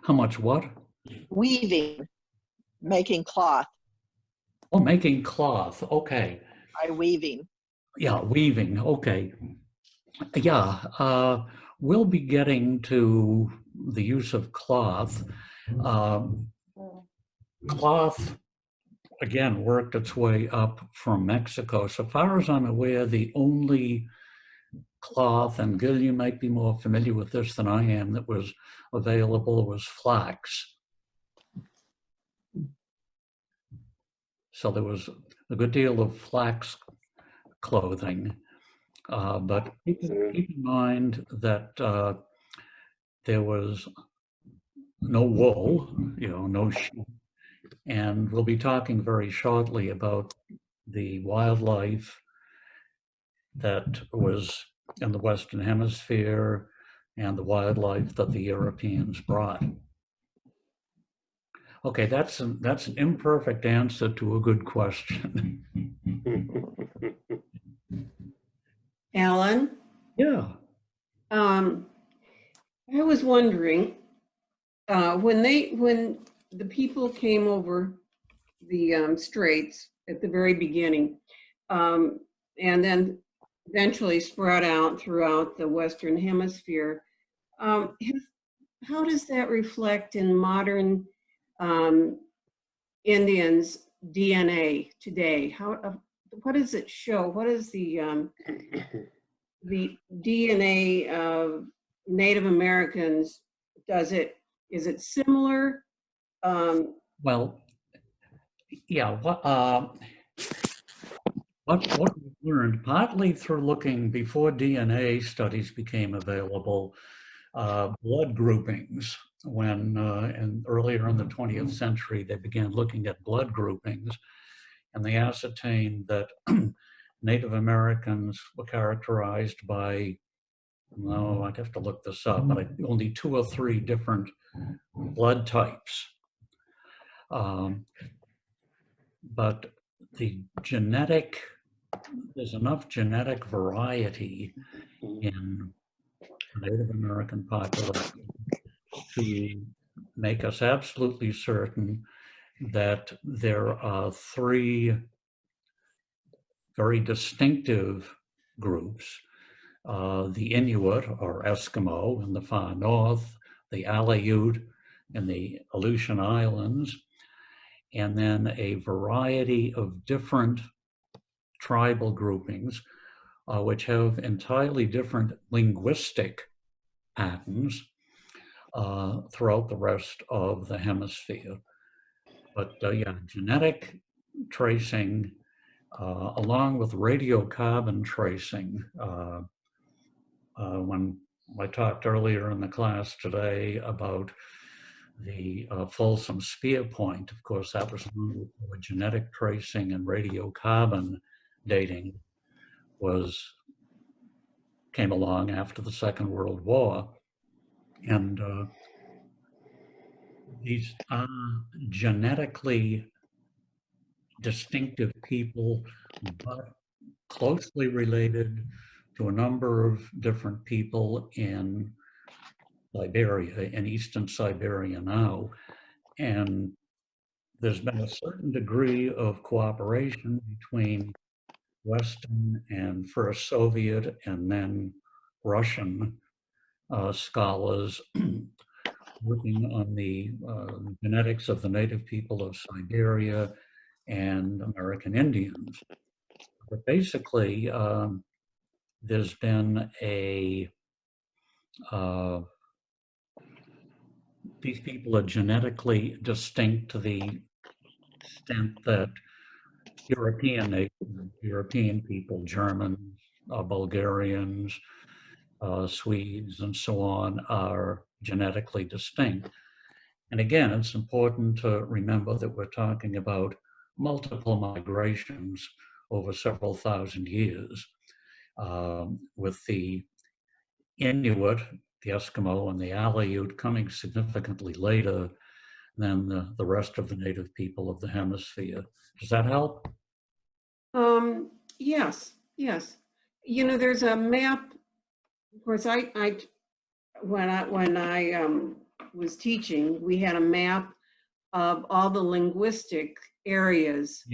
How much what? Weaving, making cloth. Oh, making cloth, okay. By weaving. Yeah, weaving, okay. Yeah, we'll be getting to the use of cloth. Cloth again, worked its way up from Mexico. So far as I'm aware, the only cloth, and Gil, you might be more familiar with this than I am, that was available was flax. So there was a good deal of flax clothing, but keep in mind that there was no wool, no sheep. And we'll be talking very shortly about the wildlife that was in the Western Hemisphere and the wildlife that the Europeans brought. Okay, that's an imperfect answer to a good question. Alan, Yeah. I was wondering, when the people came over the straits at the very beginning, and then eventually spread out throughout the Western Hemisphere, how does that reflect in modern Indians' DNA today? What does it show? What is the DNA of Native Americans? Is it similar? Well, yeah. What we learned, partly through looking before DNA studies became available, blood groupings. When earlier in the 20th century, they began looking at blood groupings, and they ascertained that Native Americans were characterized by, no, I'd have to look this up, but only 2 or 3 different blood types. But there's enough genetic variety in the Native American population to make us absolutely certain that there are 3 very distinctive groups: the Inuit or Eskimo in the far north, the Aleut in the Aleutian Islands, and then a variety of different tribal groupings which have entirely different linguistic patterns throughout the rest of the hemisphere. But yeah, genetic tracing along with radiocarbon tracing. When I talked earlier in the class today about the Folsom Spearpoint, of course, that was where genetic tracing and radiocarbon dating came along after the Second World War. And these are genetically distinctive people, but closely related to a number of different people in Siberia, in Eastern Siberia now. And there's been a certain degree of cooperation between Western and first Soviet and then Russian scholars working on the genetics of the native people of Siberia and American Indians. But basically, there's been these people are genetically distinct to the extent that European people, Germans, Bulgarians, Swedes, and so on, are genetically distinct. And again, it's important to remember that we're talking about multiple migrations over several thousand years, with the Inuit, the Eskimo, and the Aleut coming significantly later than the rest of the native people of the hemisphere. Does that help? Yes. There's a map. Of course, when I was teaching, we had a map of all the linguistic areas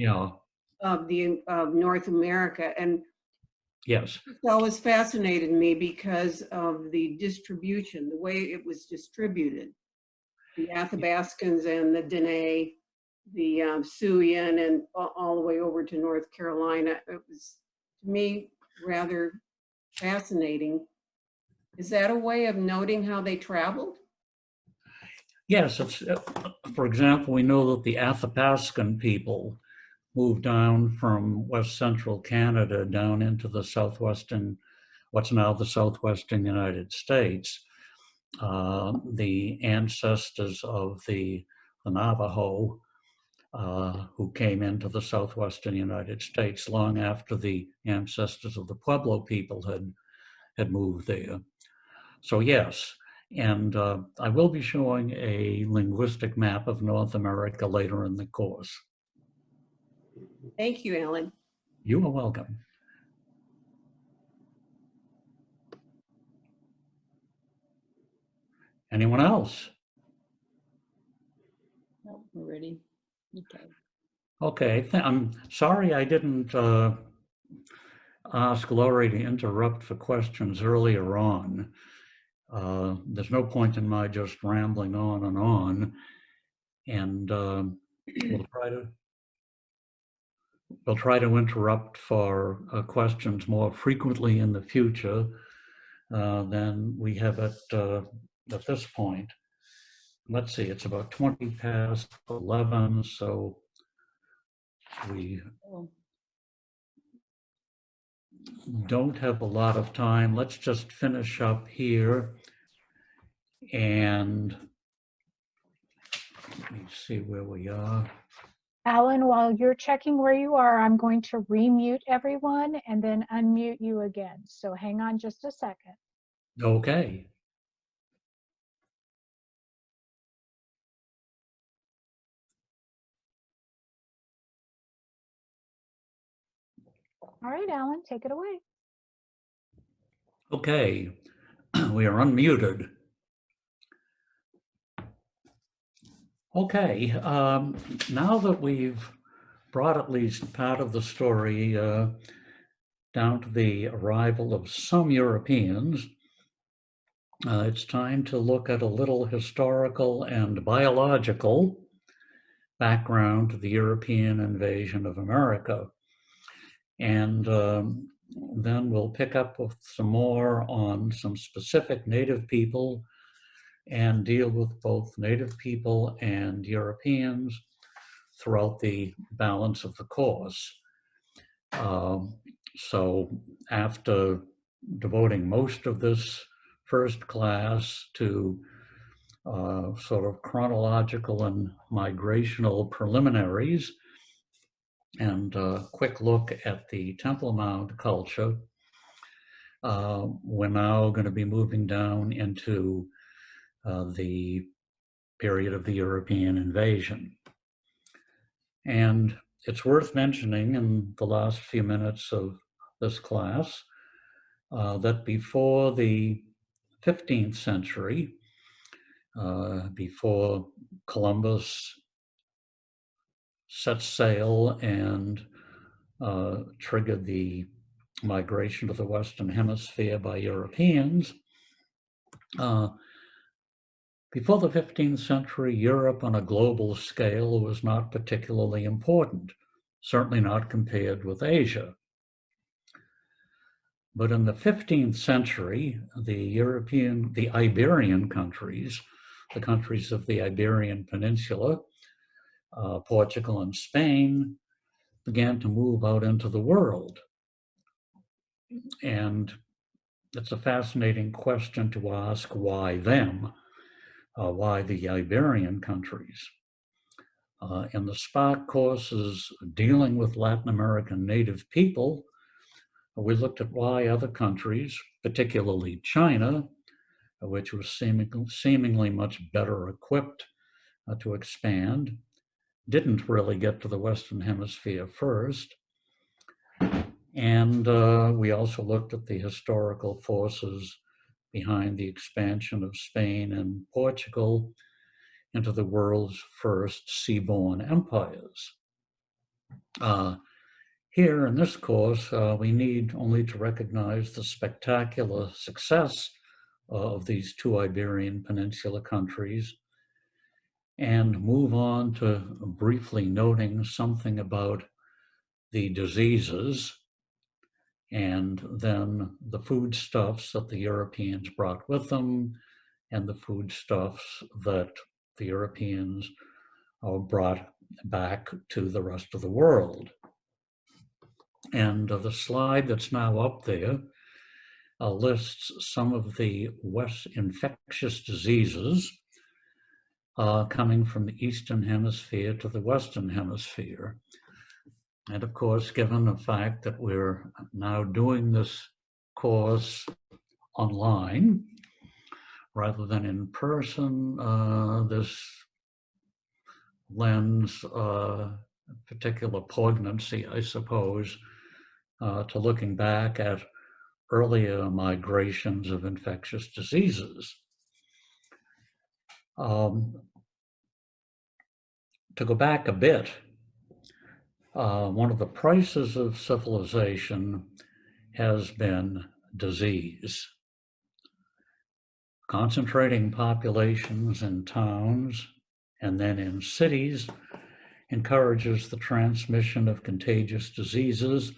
of North America, and yes, it's always fascinated me because of the distribution, the way it was distributed. The Athabascans and the Dene Siouan and all the way over to North Carolina. It was, to me, rather fascinating. Is that a way of noting how they traveled? Yes, it's, for example, we know that the Athabascan people moved down from west central Canada down into the southwestern, what's now the southwestern United States. The ancestors of the Navajo who came into the southwestern United States long after the ancestors of the Pueblo people had moved there. So yes, and I will be showing a linguistic map of North America later in the course. Thank you, Alan. You are welcome. Anyone else? No, we're ready. Okay. Okay, I'm sorry I didn't ask Lori to interrupt for questions earlier on. There's no point in my just rambling on, and we'll try to interrupt for questions more frequently in the future than we have at this point. Let's see, it's about 20 past 11, so we don't have a lot of time. Let's just finish up here, and let me see where we are. Alan, while you're checking where you are, I'm going to remute everyone and then unmute you again. So hang on just a second. Okay. All right, Alan, take it away. Okay, we are unmuted. Okay, now that we've brought at least part of the story down to the arrival of some Europeans, it's time to look at a little historical and biological background to the European invasion of America. And then we'll pick up with some more on some specific Native people and deal with both Native people and Europeans throughout the balance of the course. So after devoting most of this first class to sort of chronological and migrational preliminaries and a quick look at the Temple Mount culture, we're now going to be moving down into the period of the European invasion. And it's worth mentioning in the last few minutes of this class that before the 15th century, before Columbus set sail and triggered the migration to the Western Hemisphere by Europeans, before the 15th century, Europe on a global scale was not particularly important, certainly not compared with Asia. But in the 15th century, the Iberian countries, the countries of the Iberian Peninsula, Portugal and Spain, began to move out into the world. And it's a fascinating question to ask, why them? Why the Iberian countries? In the Spark courses dealing with Latin American Native people, we looked at why other countries, particularly China, which was seemingly much better equipped to expand, didn't really get to the Western Hemisphere first. And we also looked at the historical forces behind the expansion of Spain and Portugal into the world's first seaborne empires. Here in this course, we need only to recognize the spectacular success of these two Iberian Peninsula countries and move on to briefly noting something about the diseases and then the foodstuffs that the Europeans brought with them and the foodstuffs that the Europeans brought back to the rest of the world. And the slide that's now up there lists some of the West infectious diseases coming from the Eastern Hemisphere to the Western Hemisphere. And of course, given the fact that we're now doing this course online rather than in person, this lends particular poignancy, I suppose, to looking back at earlier migrations of infectious diseases. To go back a bit, one of the prices of civilization has been disease. Concentrating populations in towns and then in cities encourages the transmission of contagious diseases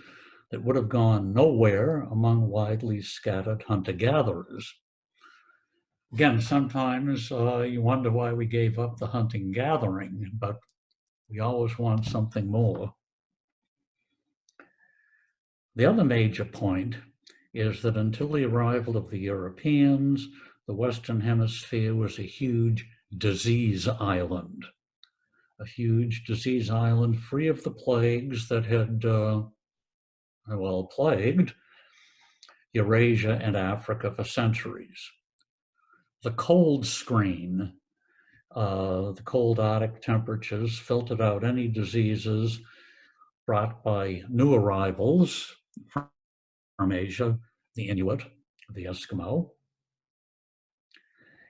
that would have gone nowhere among widely scattered hunter-gatherers. Again, sometimes you wonder why we gave up the hunting-gathering, but we always want something more. The other major point is that until the arrival of the Europeans, the Western Hemisphere was a huge disease island. A huge disease island free of the plagues that had, plagued Eurasia and Africa for centuries. The cold screen, the cold Arctic temperatures filtered out any diseases brought by new arrivals from Asia, the Inuit, the Eskimo.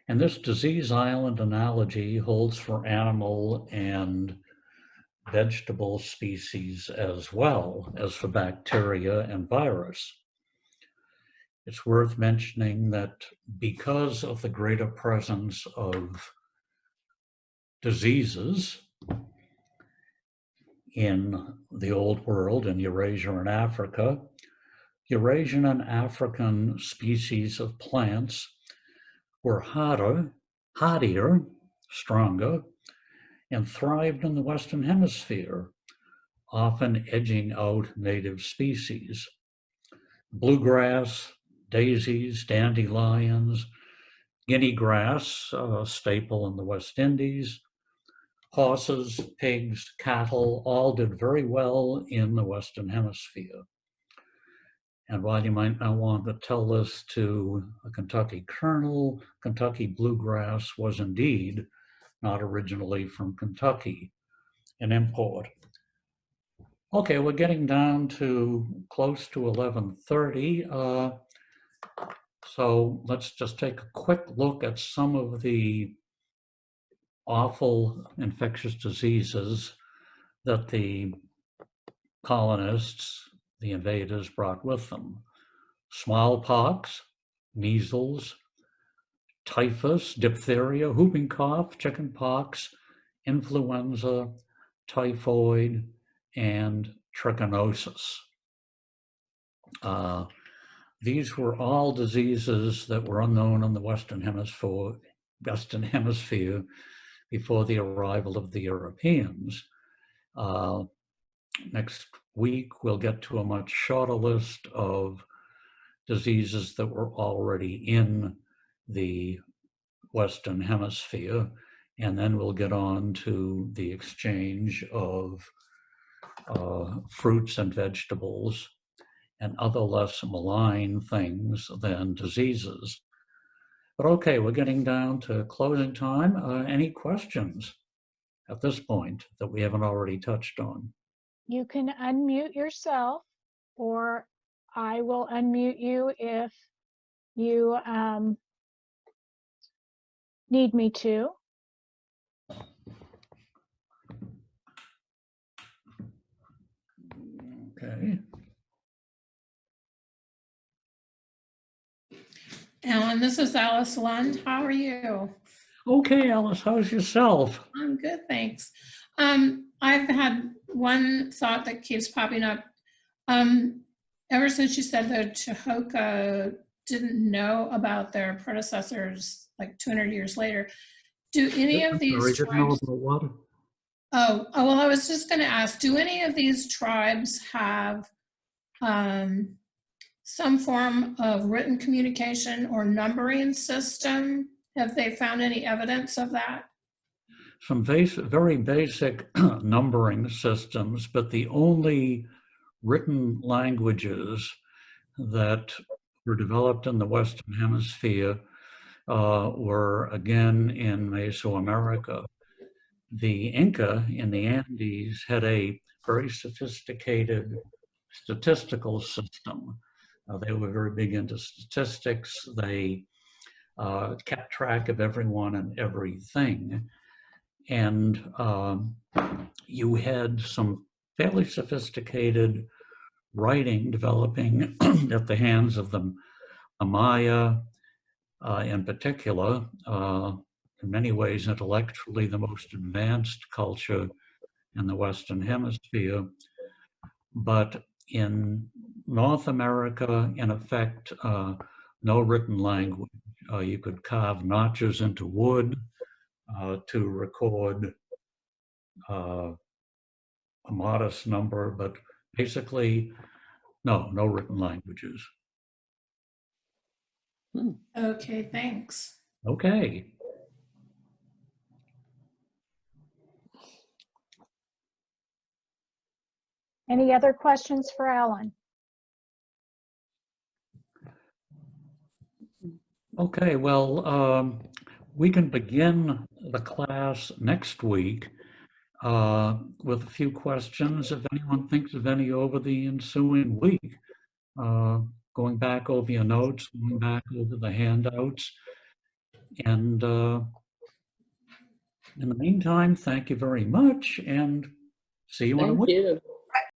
And this disease island analogy holds for animal and vegetable species as well as for bacteria and virus. It's worth mentioning that because of the greater presence of diseases in the Old World, in Eurasia and Africa, Eurasian and African species of plants were hardier, stronger, and thrived in the Western Hemisphere, often edging out native species. Bluegrass, daisies, dandelions, guinea grass, a staple in the West Indies, horses, pigs, cattle, all did very well in the Western Hemisphere. And while you might not want to tell this to a Kentucky colonel, Kentucky bluegrass was indeed not originally from Kentucky, an import. Okay, we're getting down to close to 11:30. So let's just take a quick look at some of the awful infectious diseases that the colonists, the invaders, brought with them. Smallpox, measles, typhus, diphtheria, whooping cough, chickenpox, influenza, typhoid, and trichinosis. These were all diseases that were unknown in the Western Hemisphere before the arrival of the Europeans. Next week, we'll get to a much shorter list of diseases that were already in the Western Hemisphere, and then we'll get on to the exchange of fruits and vegetables and other less malign things than diseases. But okay, we're getting down to closing time. Any questions at this point that we haven't already touched on? You can unmute yourself, or I will unmute you if you need me to. Okay. Alan, this is Alice Lund. How are you? Okay, Alice, how's yourself? I'm good, thanks. I've had one thought that keeps popping up. Ever since you said the Cahokia didn't know about their predecessors like 200 years later, do any of these Sorry, didn't know tribes, about what? well, I was just going to ask, do any of these tribes have some form of written communication or numbering system? Have they found any evidence of that? Some very basic numbering systems, but the only written languages that were developed in the Western Hemisphere were again in Mesoamerica. The Inca in the Andes had a very sophisticated statistical system. They were very big into statistics. They kept track of everyone and everything. And you had some fairly sophisticated writing developing at the hands of the Maya in particular, in many ways intellectually the most advanced culture in the Western Hemisphere. But in North America, in effect, no written language. You could carve notches into wood to record a modest number, but basically, no written languages. Okay, thanks. Okay. Any other questions for Alan? Okay, well, we can begin the class next week with a few questions if anyone thinks of any over the ensuing week. Going back over your notes, going back over the handouts. And in the meantime, thank you very much and see you in a Thank week. you.